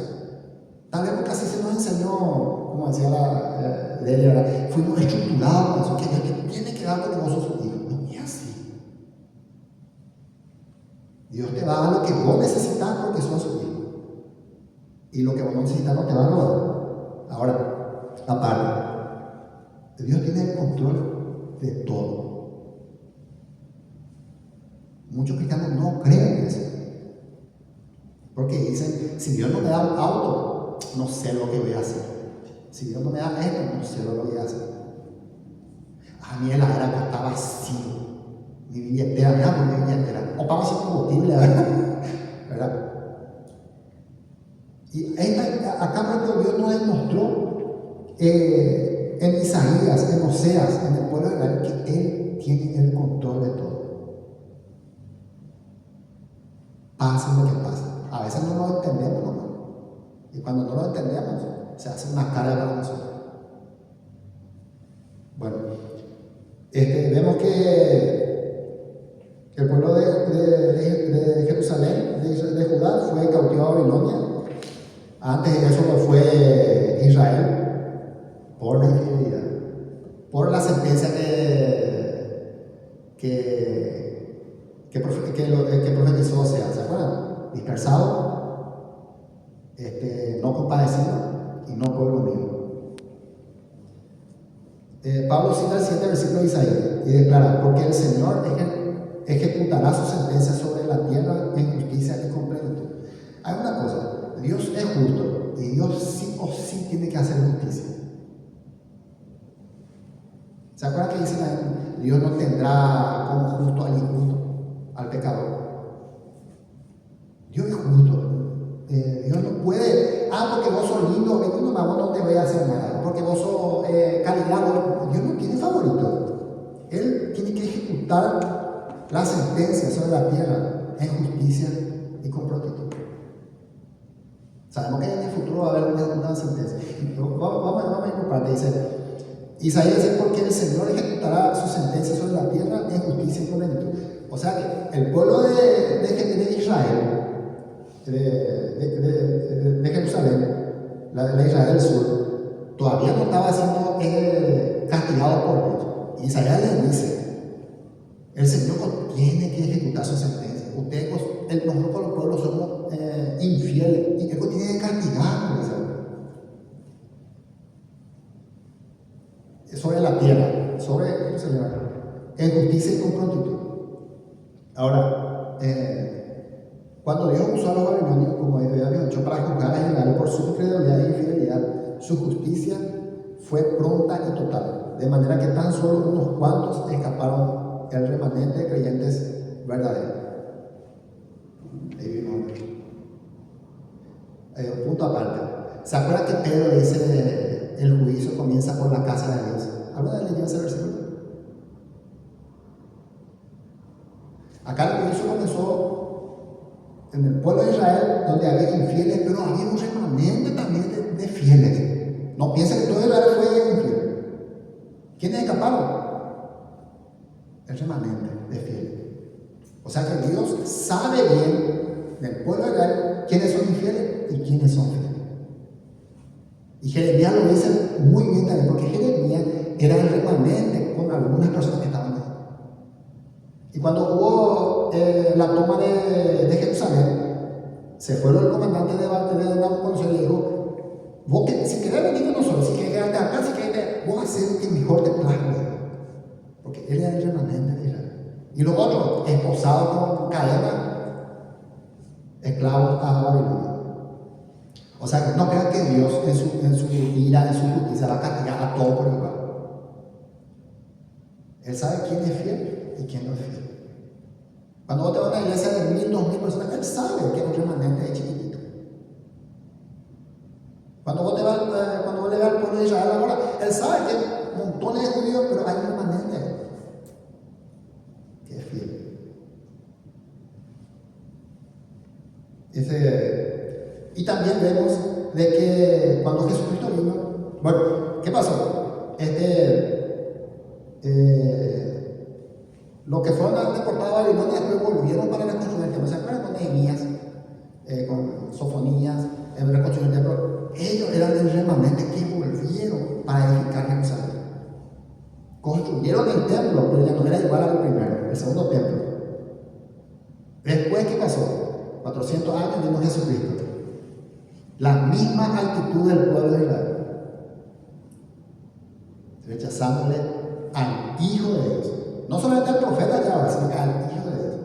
Tal vez porque así se nos enseñó, como decía la ley, ¿verdad? Fuimos estructurados con eso, que Dios te tiene que dar porque vos sos su hijo. No es así. Dios te va a dar lo que vos necesitas porque sos su hijo. Y lo que vos necesitas no te va a dar. Ahora, aparte, Dios tiene el control de todo. Muchos cristianos no creen eso. Porque dicen, si Dios no me da un auto, no sé lo que voy a hacer. Si Dios no me da esto, no sé lo que voy a hacer. A mí el heladera está vacío. Mi billetera, mi billetera. O pago sin combustible, ¿verdad? Y acá Dios nos demostró en Isaías, en Oseas, en el pueblo de Israel, que Él tiene el control de todo. Pase lo que pase. A veces no lo entendemos, ¿no? Y cuando no lo entendemos, se hace una carga para nosotros. Bueno, vemos que El pueblo de Jerusalén, de Judá, fue cautivado a Babilonia. Antes de eso lo fue Israel por la infidelidad, por la sentencia que profetizó Oseas. ¿Se acuerdan? Dispersado, no compadecido y no pueblo mío. Pablo cita el siguiente versículo de Isaías y declara: porque el Señor ejecutará su sentencia sobre la tierra en justicia y con plenitud. Hay una cosa, Dios es justo y Dios sí o sí tiene que hacer justicia. ¿Se acuerdan que dicen ahí? Dios no tendrá como justo al injusto, al pecador. Dios es justo. Dios no puede, porque vos sos lindo, vos no te voy a hacer nada, porque vos sos calidad. Dios no tiene favorito. Él tiene que ejecutar la sentencia sobre la tierra en justicia y con prontitud. Sabemos que en el futuro va a haber una sentencia. Vamos a ir por parte. Dice Isaías: dice, porque el Señor ejecutará su sentencia sobre la tierra en justicia y con plenitud. O sea que el pueblo de Israel, de Jerusalén, la Israel del sur, todavía no estaba siendo castigado por Dios. Y Isaías les dice: el Señor tiene que ejecutar su sentencia. Ustedes, nosotros con los pueblos somos infieles y Él tiene que castigarnos. Sobre la tierra, sobre Jerusalén, en justicia y con prontitud. Ahora, cuando Dios usó a los babilonios, como habíamos dicho, para juzgar a Israel por su incredulidad e infidelidad, su justicia fue pronta y total, de manera que tan solo unos cuantos escaparon, el remanente de creyentes verdaderos. Un punto aparte. ¿Se acuerdan que Pedro dice: el juicio comienza por la casa de Dios? ¿Alguna vez leyeron ese versículo? Acá el juicio comenzó en el pueblo de Israel, donde había infieles, pero había un remanente también de fieles. No piensen que todo Israel fue infiel. ¿Quiénes escaparon? El remanente de fieles. O sea que Dios sabe bien del pueblo de Israel quiénes son infieles y quiénes son fieles. Y Jeremías lo dice muy bien también, porque Jeremías era el remanente con algunas personas que estaban ahí. Y cuando hubo la toma de Jerusalén, se fue el comandante de Nabucodonosor y le dijo: vos si querés venir con nosotros, si querés quedarte acá, si querés, vos haces lo que mejor te plazca. Porque él era el remanente de Israel. Y los otros, esposados con cadena, esclavos a Babilonia. O sea, no crean que Dios en su ira, en su justicia, va a castigar a todos por igual. Él sabe quién es fiel y quién no es fiel. Cuando vos te vas a una iglesia de 1,000, 2,000 personas, Él sabe que es un remanente de chiquitito. Cuando vos le vas al pueblo de Israel ahora, Él sabe que hay montones de judíos, pero hay un remanente que es fiel. Y también vemos de que cuando Jesucristo vino, bueno, ¿qué pasó? Lo que fueron deportados a Babilonia después volvieron para reconstruir el templo. ¿Se acuerdan con Nehemías, con Sofonías, en reconstruir el templo? Ellos eran el remanente que volvieron para edificar Jerusalén. Construyeron el templo, pero ya no era igual al primero, el segundo templo. Después, ¿qué pasó? 400 años vino Jesucristo. La misma actitud del pueblo de Israel, rechazándole al Hijo de Dios. No solamente al profeta de ahora, sino que al Hijo de Dios.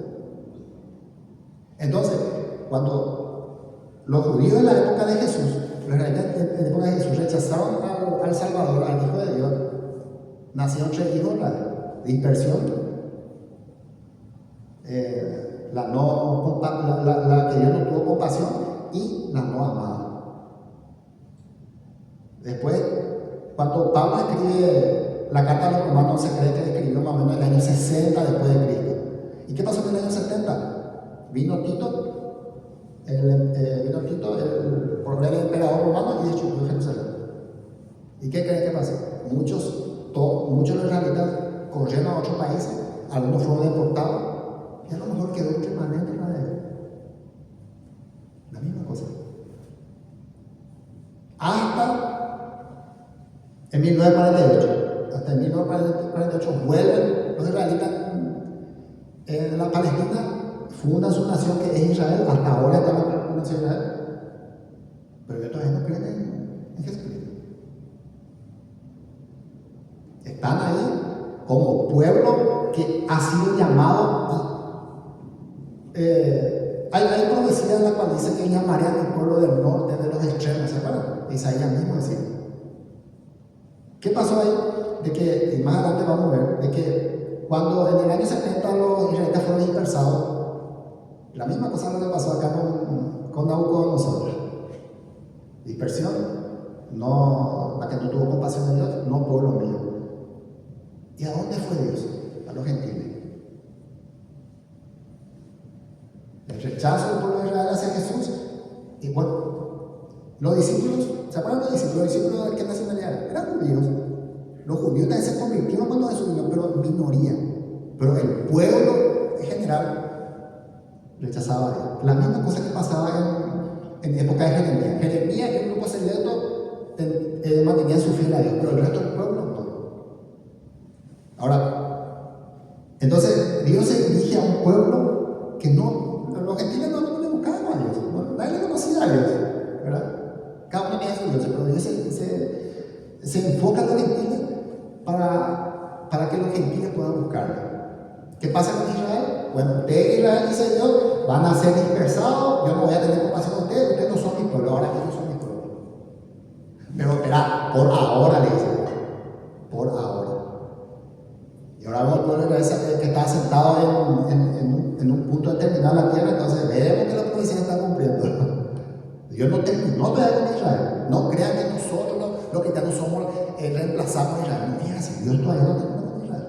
Entonces, cuando los judíos en la época de Jesús, en la época de Jesús rechazaron al Salvador, al Hijo de Dios, nacieron 3 hijos: la dispersión, la que Dios no tuvo compasión y la no amada. Después, cuando Pablo escribe la carta a los romanos, se cree que escribió más o menos en el año 60 después de Cristo. ¿Y qué pasó en el año 70? Vino Tito, el emperador romano, y destruyó Jerusalén. ¿Y qué creen que pasó? Muchos de los israelitas corrieron a otros países, algunos fueron deportados En 1948, hasta 1948 vuelven los israelitas en la Palestina, fundan su nación que es Israel, hasta ahora está la nación Israel, pero ellos todavía no creen en Jesucristo. Están ahí como pueblo que ha sido llamado. Hay profecía en la cual dice que llamaré a mi pueblo del norte, de los extremos, ¿se acuerdan? Isaías mismo decía. ¿Qué pasó ahí? De que, y más adelante vamos a ver, de que cuando en el año 70 los israelitas fueron dispersados, la misma cosa lo que pasó acá con Nabucodonosor. Dispersión, no, la que no tuvo compasión de Dios, no pueblo mío. ¿Y a dónde fue Dios? A los gentiles. El rechazo del pueblo de Israel hacia Jesús. Y bueno, los discípulos, ¿se acuerdan los discípulos? ¿Los discípulos de qué nacionalidad eran? Eran judíos. Los judíos también se convirtieron cuando Jesús vino, pero minoría. Pero el pueblo en general rechazaba a Dios. La misma cosa que pasaba en época de Jeremías. Jeremías y un grupo selecto mantenían su fiel a Dios, pero el resto del pueblo no. Ahora, entonces Dios se dirige a un pueblo que no, los gentiles no le buscaban a Dios, nadie le conocía a Dios, ¿verdad? Cada uno tenía su Dios, pero Dios se enfoca en los gentiles para que los gentiles puedan buscarlo. ¿Qué pasa con Israel? Bueno, ustedes Israel, dice Dios, van a ser dispersados, yo no voy a tener compasión de ustedes no son mi pueblo, ahora ellos son mi pueblo. Pero espera, por ahora le dice, por ahora. Y ahora vemos el pueblo de Israel que está sentado en un punto determinado de la tierra, entonces vemos que la profecía está cumpliendo. Dios no terminó todavía con Israel. No crean que nosotros los cristianos somos reemplazamos a Israel. No es así, Dios todavía no terminó con Israel.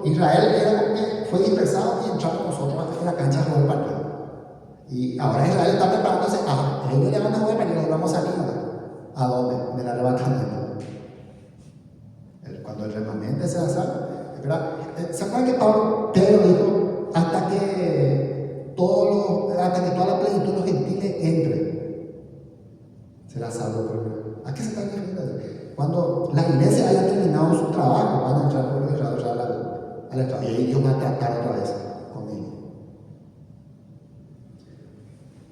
Israel fue dispersado y entramos nosotros en la cancha de jugar el partido. Y ahora Israel está preparándose, ellos le van a jugar el partido, nos vamos a salir. ¿A dónde? En el arrebatamiento. Cuando el remanente se salva, ¿verdad? ¿Se acuerdan que Pedro dijo hasta que toda la plenitud de los gentiles entre? Será salvo por Dios. ¿A qué se está refiriendo? Cuando la iglesia haya terminado su trabajo, van a entrar por los Israel al Estado. Y ahí Dios va a tratar otra vez con ellos.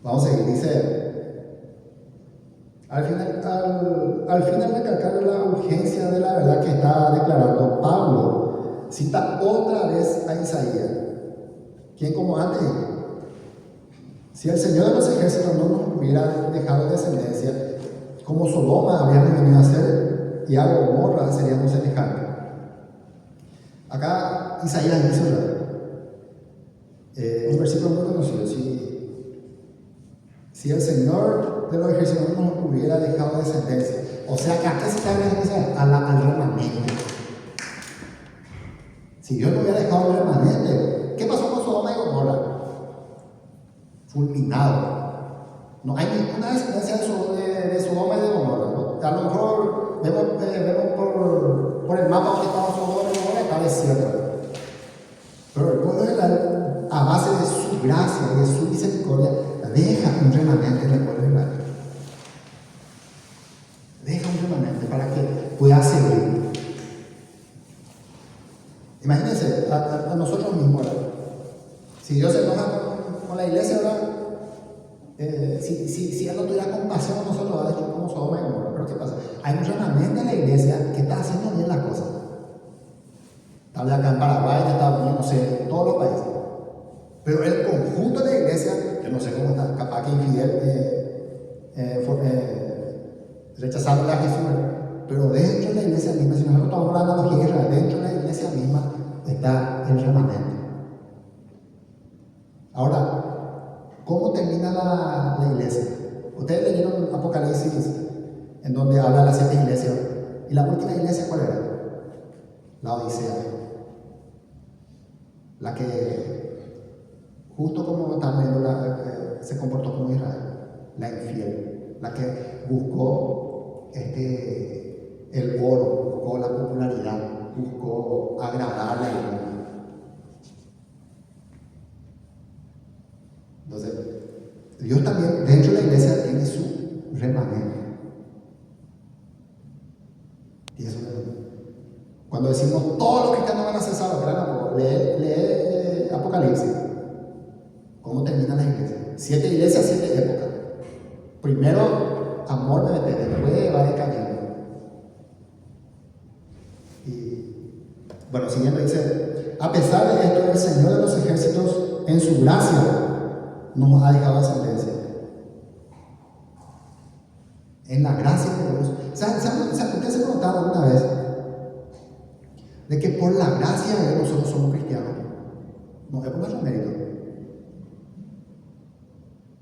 Vamos a seguir, dice. Al final recalcar la urgencia de la verdad que está declarando Pablo, cita otra vez a Isaías, quien como antes dijo, si el Señor de los ejércitos no nos hubiera dejado descendencia, como Sodoma habríamos venido a ser, y a Gomorra seríamos semejantes. Acá Isaías dice un versículo muy conocido, si el Señor de los ejércitos no nos hubiera dejado descendencia, o sea que ¿a qué se está refiriendo? Al remanente. Si Dios no hubiera dejado el remanente, ¿qué pasó con Sodoma y Gomorra? Fulminado. No hay ninguna descendencia de Sodoma y de Gomorra. A lo mejor vemos por el mapa donde estaba Sodoma y Gomorra, está desierto. Pero el pueblo de Israel, a base de su gracia y de su misericordia, deja un remanente en el pueblo de Israel. Deja un remanente para que pueda servir. Imagínense a nosotros mismos, ¿verdad? Si Dios se enoja con la iglesia, ¿verdad? Si Él no tuviera compasión con nosotros, va a decir como Sodoma y Gomorra. Pero ¿qué pasa? Hay un remanente en la iglesia que está haciendo bien las cosas. Tal vez acá en Paraguay, en Estados Unidos, no sé, en todos los países. Pero el conjunto de la iglesia, yo no sé cómo está, capaz que infiel, rechazándole a Jesús, pero dentro de la iglesia misma, si nosotros estamos hablando de Israel, dentro de la iglesia misma está el remanente. Ahora, ¿cómo termina la iglesia? Ustedes leyeron Apocalipsis, en donde habla de las 7 iglesias, y la última iglesia, ¿cuál era? La Odisea. La que, justo como estamos viendo, se comportó como Israel, la infiel, la que buscó el oro, buscó la popularidad, buscó agradarle al mundo. Entonces, Dios también dentro de la iglesia tiene su remanente. decimos, todos los cristianos van a ser salvos, pero no, lee Apocalipsis. ¿Cómo termina la iglesia? 7 iglesias, 7 épocas. Primero, amor me mete, después va decayendo. Y bueno, siguiendo dice, a pesar de esto, el Señor de los ejércitos, en su gracia, nos ha dejado ascendencia. En la gracia de Dios. ¿Ustedes se preguntaron alguna vez de que por la gracia de Dios nosotros somos cristianos? No es por nuestro mérito.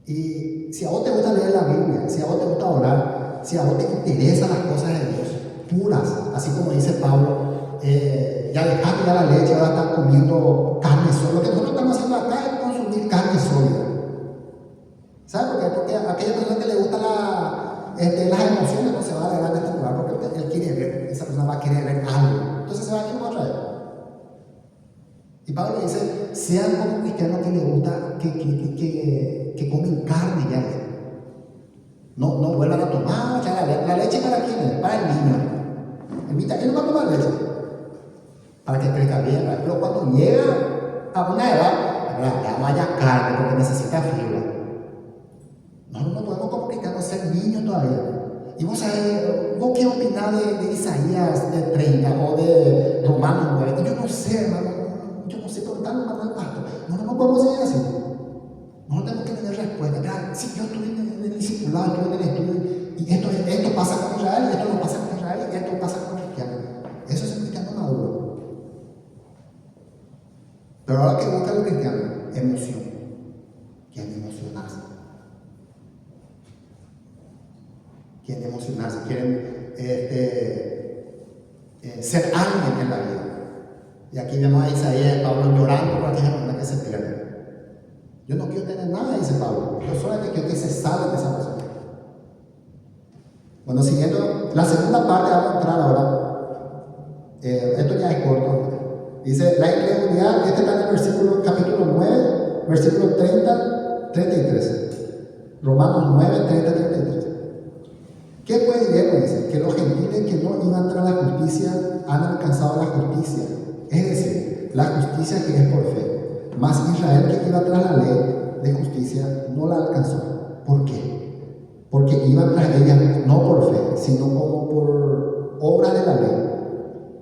Y si a vos te gusta leer la Biblia, si a vos te gusta orar, si a vos te interesan las cosas de Dios puras, así como dice Pablo, ya dejaste ya la leche, ahora estás comiendo carne sólida. Lo que nosotros estamos haciendo acá es consumir carne sólida. ¿Sabes por qué? Porque a aquella persona que le gustan las emociones no se va a alegrar de este lugar, porque él quiere ver, esa persona va a querer ver algo. Entonces se va a ir otra vez. Y Pablo dice, sean como cristianos que les gusta que comen carne ya. No vuelvan a tomar la leche. ¿Para quién es? Para el niño. Él no va a tomar leche para que crezca bien, ¿verdad? Pero cuando llega a una edad, ya vaya carne porque necesita fibra. Nosotros no podemos como cristianos ser niños todavía. Y vos sabés, ¿vos qué opinás de Isaías de 30 o de Romanos 9? Yo no sé, hermano. Yo no sé, por tanto, hermano, el pastor. No podemos seguir así. Nosotros tenemos que tener respuesta. Claro, sí, yo estuve en el discipulado, estuve en el estudio, y esto pasa con Israel, y esto no pasa con Israel, y esto pasa con cristianos. Eso es un cristiano maduro. Pero ahora que busca el cristiano, emoción. Quieren emocionarse. Quieren emocionarse, quieren ser alguien en la vida. Y aquí vemos a Isaías, Pablo llorando por aquella persona que se pierde. Yo no quiero tener nada, dice Pablo. Yo solamente quiero que se salve de esa persona. Bueno, siguiendo la segunda parte, vamos a entrar ahora. Esto ya es corto. Dice, la incredulidad, este está en el versículo, capítulo 9, versículo 30, 33. Romanos 9, 30, 33. ¿Qué pues diremos? Dice, que los gentiles que no iban tras la justicia han alcanzado la justicia. Es decir, la justicia que es por fe. Mas Israel que iba tras la ley de justicia no la alcanzó. ¿Por qué? Porque iban tras ella no por fe, sino como por obra de la ley.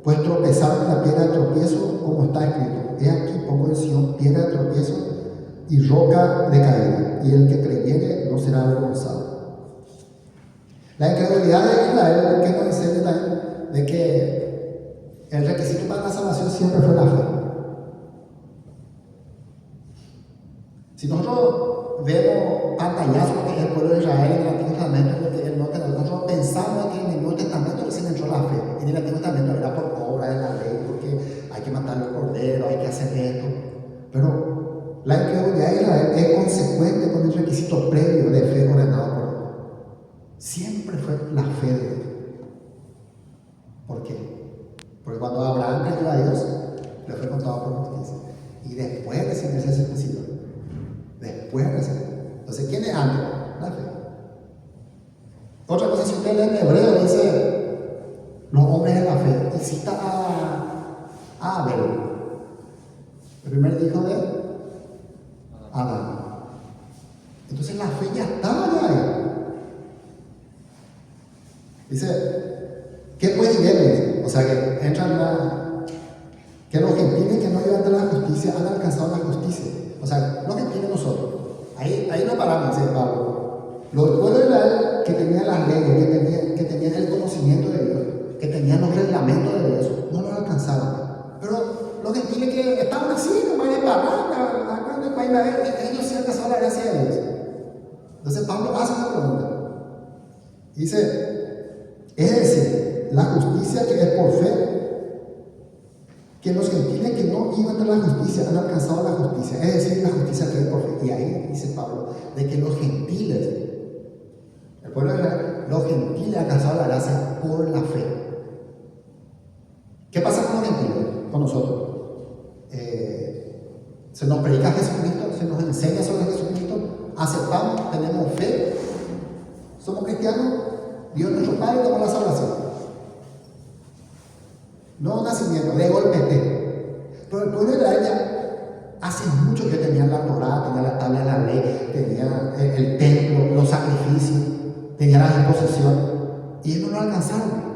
Pues tropezaron en la piedra de tropiezo, como está escrito. He aquí pongo en Sion piedra de tropiezo y roca de caída, y el que creyere no será avergonzado. La incredulidad de Israel que nos enseña también de que el requisito para la salvación siempre fue la fe. Si nosotros vemos pantallazos que es el pueblo de Israel en el Antiguo Testamento, que el Nuevo Testamento, nosotros pensamos que en el Nuevo Testamento recién entró la fe. En el Antiguo Testamento era por obra de la ley, porque hay que matar los corderos, hay que hacer esto. Pero la incredulidad de Israel es consecuente con el requisito previo de fe ordenado por Dios. Siempre fue la fe de Dios. ¿Por qué? Porque cuando Abraham creyó a Dios, le fue contado por justicia. Y después de recibir ese circuncisión. Después de recibir. Entonces, ¿quién es antes? La fe. Otra cosa, si usted lee en Hebreo, dice los hombres de la fe. Y cita a Abel, el primer hijo de Adán. Entonces, la fe ya estaba ahí. Dice, ¿qué pues diremos? O sea, que entran que los gentiles que no iban de la justicia han alcanzado la justicia. O sea, los gentiles nosotros. Ahí no paramos, dice Pablo. Los pueblos de Israel que tenían las leyes, que tenían el conocimiento de Dios, que tenían los reglamentos de Dios, no los alcanzaban. Pero los gentiles que estaban así, no van a parar, ellos sí alcanzaron la gracia de Dios. Entonces Pablo hace una pregunta. Dice, es decir, la justicia que es por fe, que los gentiles que no iban a la justicia han alcanzado la justicia, es decir, la justicia que es por fe. Y ahí dice Pablo, de que los gentiles, el pueblo de Israel, los gentiles han alcanzado la gracia por la fe. ¿Qué pasa con los gentiles? Con nosotros. Se nos predica Jesucristo, se nos enseña sobre Jesucristo, aceptamos, tenemos fe, somos cristianos, Dios nuestro Padre, tenemos la salvación. No nacimiento, de golpete. Pero el pueblo de Israel ya hace mucho que tenían la Torá, tenían la tabla de la ley, tenían el templo, los sacrificios, tenían la disposición, y ellos no lo alcanzaron.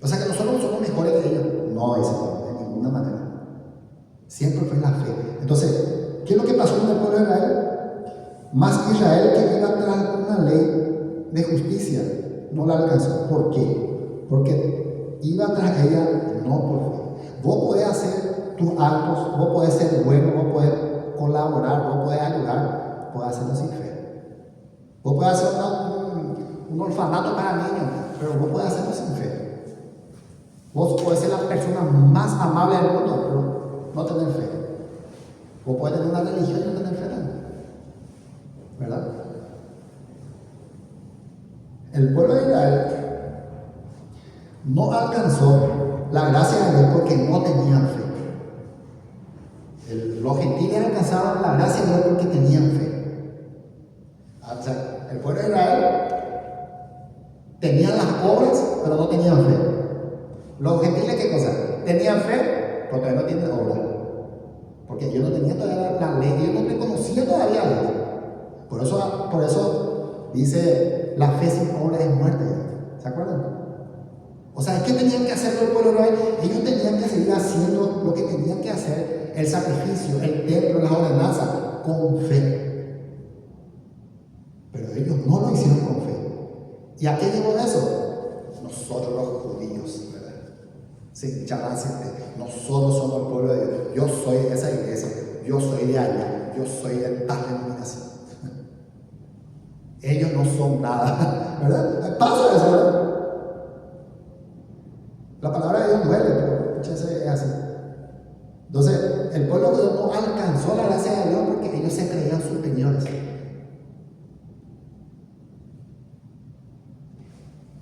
O sea que nosotros somos mejores que ellos. No, dice, de ninguna manera. Siempre fue la fe. Entonces, ¿qué es lo que pasó con el pueblo de Israel? Más Israel que iba tras una ley de justicia, no la alcanzó. ¿Por qué? Porque iba tras ella no por fe. Vos podés hacer tus actos, vos podés ser bueno, vos podés colaborar, vos podés ayudar, podés hacerlo sin fe. Vos podés hacer un orfanato para niños, pero vos podés hacerlo sin fe. Vos podés ser la persona más amable del mundo, pero no tener fe. Vos podés tener una religión y no tener fe también. ¿Verdad? El pueblo de Israel no alcanzó la gracia de Dios porque no tenían fe. Los gentiles alcanzaron la gracia de Dios porque tenían fe. O sea, el pueblo de Israel tenían las obras, pero no tenían fe. Los gentiles, ¿qué cosa? Tenían fe, pero todavía no tienen obras. Porque ellos no tenían todavía la ley, ellos no reconocían todavía la ley. Por eso dice, la fe sin obra es muerte. ¿Se acuerdan? O sea, ¿qué tenían que hacer el pueblo de Israel? Ellos tenían que seguir haciendo lo que tenían que hacer, el sacrificio, el templo, las ordenanzas, con fe. Pero ellos no lo hicieron con fe. ¿Y a qué llegó eso? Nosotros los judíos, ¿verdad? Sí, nosotros somos el pueblo de Dios. Yo soy de esa iglesia, yo soy de allá, yo soy de tal denominación. Ellos no son nada, ¿verdad? Pasa eso, ¿verdad? La palabra de Dios duele, pero muchas veces es así. Entonces, el pueblo de Dios no alcanzó la gracia de Dios porque ellos se creían superiores.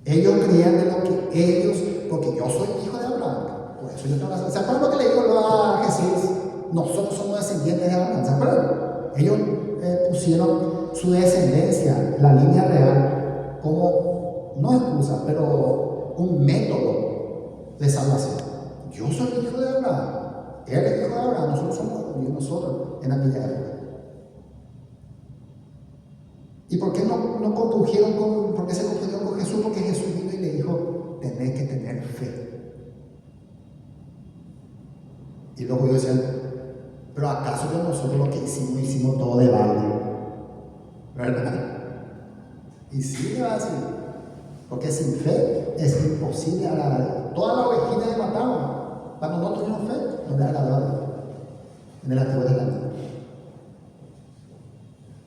Ellos creían de lo que ellos, porque yo soy hijo de Abraham, por eso yo tengo la. ¿Se acuerdan lo que le dijo a Jesús? Nosotros somos descendientes de Abraham, ¿se acuerdan? Ellos pusieron su descendencia, la línea real, como, no excusa, pero un método de salvación. Yo soy hijo de Abraham, él es hijo de Abraham, nosotros somos judíos, nosotros en aquella época. ¿Y por qué no compugieron por qué se compugieron con Jesús? Porque Jesús vino y le dijo, tenés que tener fe. Y los judíos decían, pero ¿acaso que nosotros lo que hicimos todo de balde? ¿Verdad? Y sí, va así. Porque sin fe es imposible agradar a Dios. Todas las ovejitas que mataban, cuando no tuvieron fe, no le agradaban a Dios. En el Antiguo Testamento.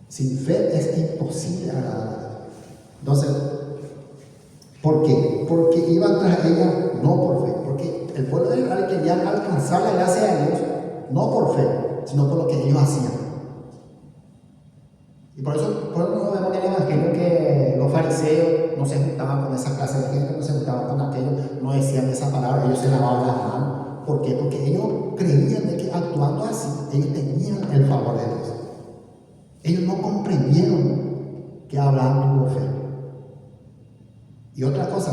Sin fe es imposible agradar a Dios. Entonces, ¿por qué? Porque iban tras ella no por fe. Porque el pueblo de Israel quería alcanzar la gracia de Dios, no por fe, sino por lo que ellos hacían. Y por eso no vemos en el Evangelio que los fariseos no se juntaban con esa clase de gente, no se juntaban con aquello, no decían esa palabra, ellos se lavaban las manos. ¿Por qué? Porque ellos creían de que actuando así, ellos tenían el favor de Dios. Ellos no comprendieron que Abraham tuvo fe. Y otra cosa,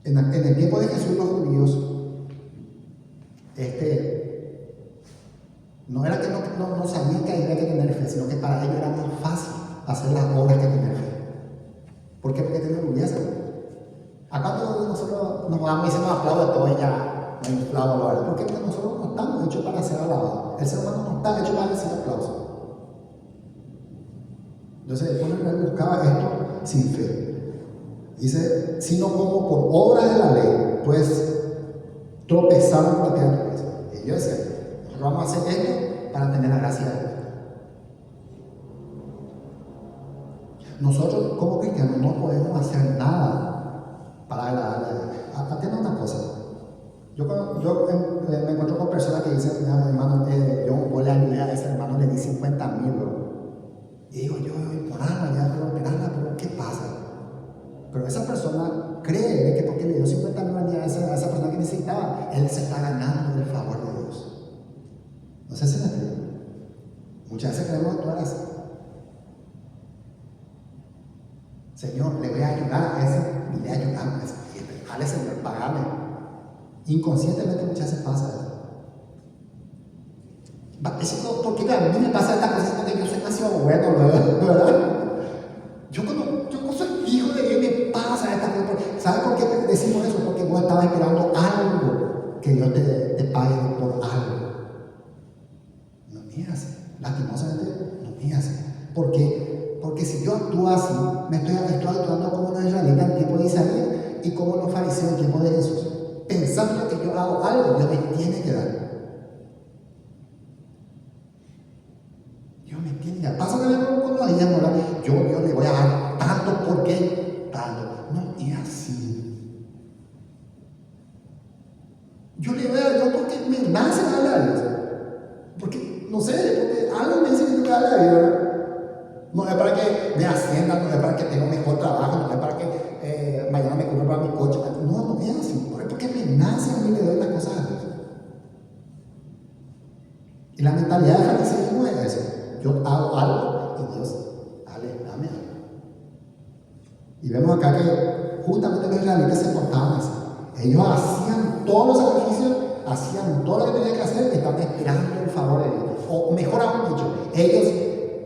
en el tiempo de Jesús los judíos, no era que no sabían que había que tener fe, sino que para ellos era más fácil hacer las obras que tener fe. ¿Por qué? Porque tienen orgullo. Acá todos nosotros nos vamos y se nos aplaude todo y ya no inflamos la verdad. ¿Por qué? Porque nosotros no estamos hechos para ser alabados. El ser humano no está hecho para recibir aplausos. Entonces, el pueblo de Israel buscaba esto sin fe. Dice, sino como por obras de la ley, pues tropezaron con la piedra de tropiezo. Y yo decía, nosotros vamos a hacer esto para tener la gracia de Dios. Nosotros como cristianos no podemos hacer nada para agradarle a Dios. Atienda una cosa. Yo me encuentro con personas que dicen, hermano, yo le ayudé a ese hermano, le di 50,000 euros. Y digo, yo por alma, pero ¿qué pasa? Pero esa persona cree que porque le dio 50,000 a esa persona que necesitaba, él se está ganando el favor de Dios. No sé si me explico. Muchas veces queremos actuar así. Señor, le voy a ayudar a ese, y le ayudamos a ese. dale Señor, pagame. Inconscientemente muchas veces pasa eso. Porque a mí me pasa esta cosa porque yo soy demasiado bueno, ¿verdad? Yo no soy hijo de Dios, me pasa esta cosa. ¿Sabes por qué decimos eso? Porque vos estabas esperando algo que Dios te pague por algo. No es así. Lastimosamente, no es así. Porque si yo actúo así, estoy actuando como los israelitas en el tiempo de Isaías y como los fariseos en el tiempo de Jesús. Pensando que yo hago algo, Dios me tiene que dar. Dios me tiene que dar. Pasa también con los días, ¿verdad? Yo le voy a dar tanto porque tanto. No es así. Yo le voy a dar porque me nace darle a Dios. Porque, no sé, porque algo me dice que yo voy a darle a Dios, ¿verdad? No es para que me asciendan, no es para que tenga un mejor trabajo, no es para que mañana me compre para mi coche. No es así. Es porque me nace a mí le doy las cosas a Dios. Y la mentalidad de fariseísmo es eso. Yo hago algo y Dios, dale, dame algo. Y vemos acá que justamente los israelitas se portaban así. Ellos hacían todos los sacrificios, hacían todo lo que tenían que hacer, estaban esperando el favor de Dios. O mejor aún dicho, ellos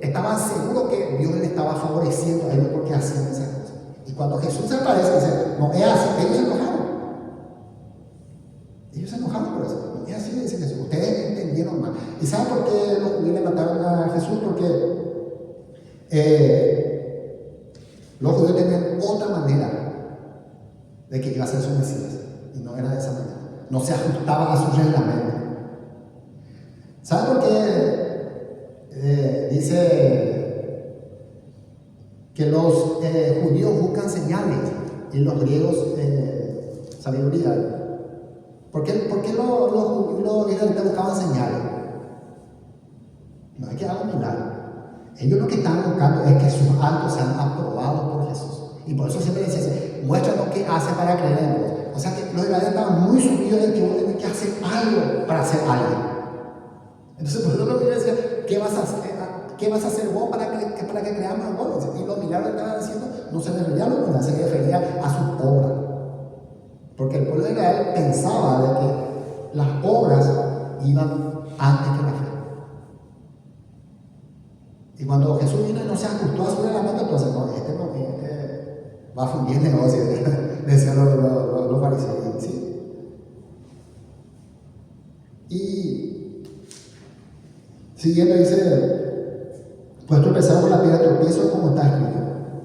estaban seguros que Dios les estaba favoreciendo a ellos porque hacían esas cosas. Y cuando Jesús se aparece, dice, no es así, ellos se enojaron. Ellos se enojaron por eso. No es así, dice Jesús. Ustedes entendieron mal. ¿Y saben por qué los judíos le mataron a Jesús? Porque los judíos tenían otra manera de que iba a ser su Mesías. Y no era de esa manera. No se ajustaba a su reglamento. ¿Saben por qué? Dice que los judíos buscan señales y los griegos sabiduría. ¿Por qué los israelitas buscaban señales? No hay que hacer un milagro. Ellos lo que estaban buscando es que sus actos sean aprobados por Jesús. Y por eso siempre decían, muéstranos qué hace para creer en vos. O sea que los israelitas estaban muy subidos en que vos tenés que hacer algo para ser alguien. Entonces por eso lo que yo decía, ¿qué vas a hacer vos para que creamos en vos? Y los milagros que estaban haciendo no se refería a los milagros, se refería a sus obras. Porque el pueblo de Israel pensaba de que las obras iban antes que la fe. Y cuando Jesús vino y no se ajustó a su reglamento, entonces este va a fundir el negocio, decían los fariseos. ¿Sí? Y siguiendo dice, pues tropezaron con la piedra de tropiezo como está escrito.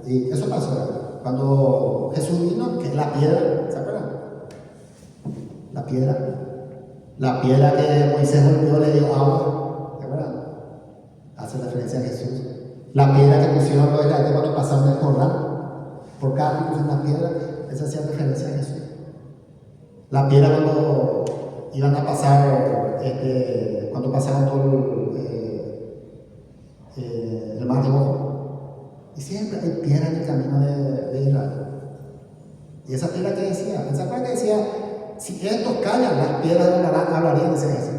Y eso pasó, ¿verdad? Cuando Jesús vino, que es la piedra, ¿se acuerdan? La piedra que Moisés golpeó le dio agua, ¿se acuerdan? Hace referencia a Jesús. La piedra que pusieron los israelitas cuando pasaron el Jordán, por cada vez pusieron una piedra, esa hacía referencia a Jesús. La piedra cuando iban a pasar, cuando pasaron todo el Mar Rojo. Y siempre hay piedra en el camino de Israel. Y esa piedra que decía, ¿se acuerdan que decía? Si estos callan, las piedras hablarían de Jesús.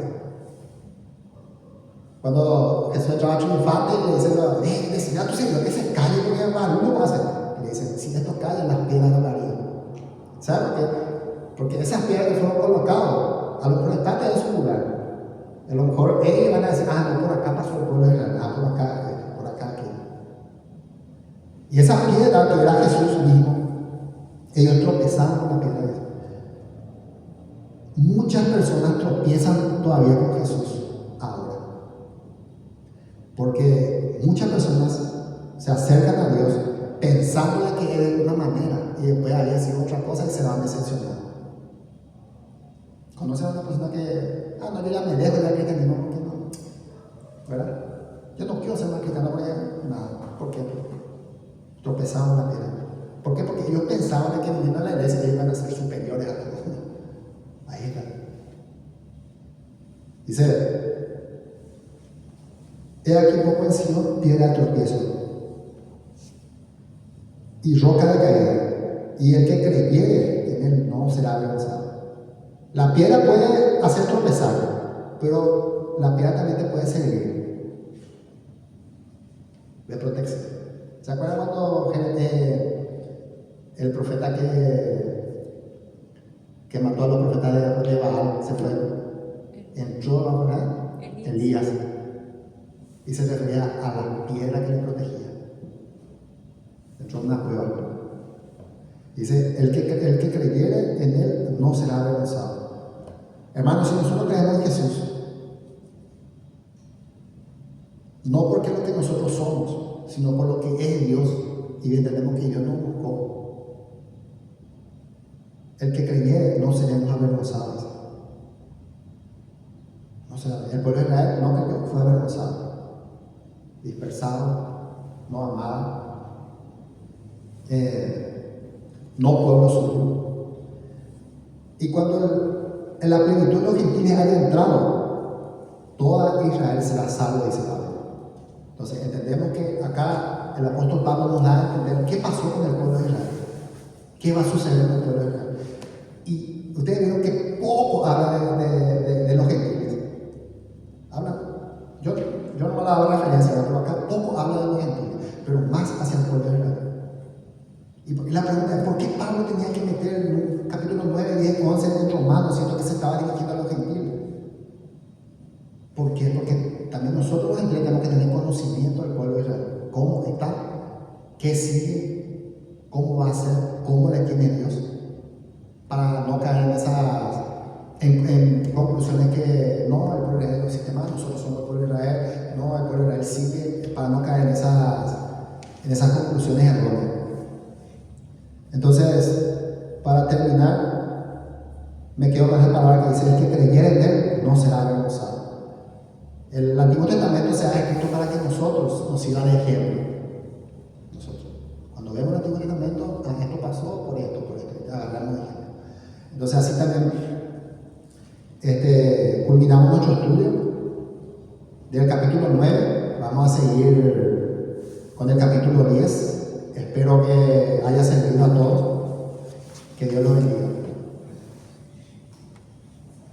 Cuando Jesús entraba triunfante y le dicen, decía a tu Señor que se calle porque algo va a hacer. Y le dicen, si estos callan, las piedras hablarían. ¿Saben por qué? Porque esas piedras que fueron colocadas, a los protestantes en su lugar, a lo mejor ellos van a decir, no, por acá pasó el pueblo de Israel, por acá, aquí. Y esa piedra que era Jesús mismo, ellos tropezaban con la piedra de Jesús. Muchas personas tropiezan todavía con Jesús ahora. Porque muchas personas se acercan a Dios pensando de que es de una manera y después había sido otra cosa y se van decepcionando. ¿Conocen a una persona que, no, yo ya me dejo ya cristianismo porque no, ¿verdad? Yo no quiero ser más cristiano porque nada, ¿por qué? Tropezaban la piedra. ¿Por qué? Porque ellos pensaban de que viniendo a la iglesia ellos iban a ser superiores a todos. Ahí está. Dice, he aquí poco en Sion piedra de tropiezo y roca de caída, y el que creyere en él no será avergonzado. La piedra puede hacer tropezar, pero la piedra también te puede servir de protección. ¿Se acuerdan cuando el profeta que que mató a los profetas de Baal, se fue. Entró bajo Elías y se refería a la piedra que le protegía. Entró en una cueva. Dice, el que creyere en él no será avergonzado. Hermanos, si nosotros creemos en Jesús, no porque lo que nosotros somos, sino por lo que es Dios, y entendemos que Dios nos buscó, el que creyere no seremos avergonzados. El pueblo de Israel no creyó, fue avergonzado, dispersado, no amado, no pueblo suyo. Y cuando en la plenitud de los gentiles haya entrado, toda Israel será salvo, dice Pablo. Entonces entendemos que acá el apóstol Pablo nos da a entender qué pasó con el pueblo de Israel, qué va a suceder con el pueblo de Israel. Y ustedes vieron que poco habla de los gentiles. Habla, yo no me la hago referencia, pero acá poco habla de los gentiles, pero más hacia el pueblo de Israel. Y la pregunta es, ¿por qué Pablo tenía que meter en un capítulo 9, 10, 11 de Romanos, siendo que se estaba dirigiendo a los gentiles? ¿Por qué? Porque también nosotros los gentiles tenemos que tener conocimiento del pueblo de Israel. ¿Cómo está? ¿Qué sigue? ¿Cómo va a ser? ¿Cómo le tiene Dios? Para no caer en conclusiones que no, el pueblo de Israel no existe más, nosotros somos el pueblo de Israel, no, el pueblo de Israel sigue, para no caer en esas conclusiones erróneas. Entonces, para terminar, me quedo con esa palabra que dice: el que creyere en él no será avergonzado. El Antiguo Testamento se ha escrito para que nosotros nos siga de ejemplo. Nosotros, cuando vemos el Antiguo Testamento, esto pasó por esto, agarramos de ejemplo. Entonces, así también culminamos nuestro estudio del capítulo 9. Vamos a seguir con el capítulo 10. Espero que haya servido a todos. Que Dios los bendiga.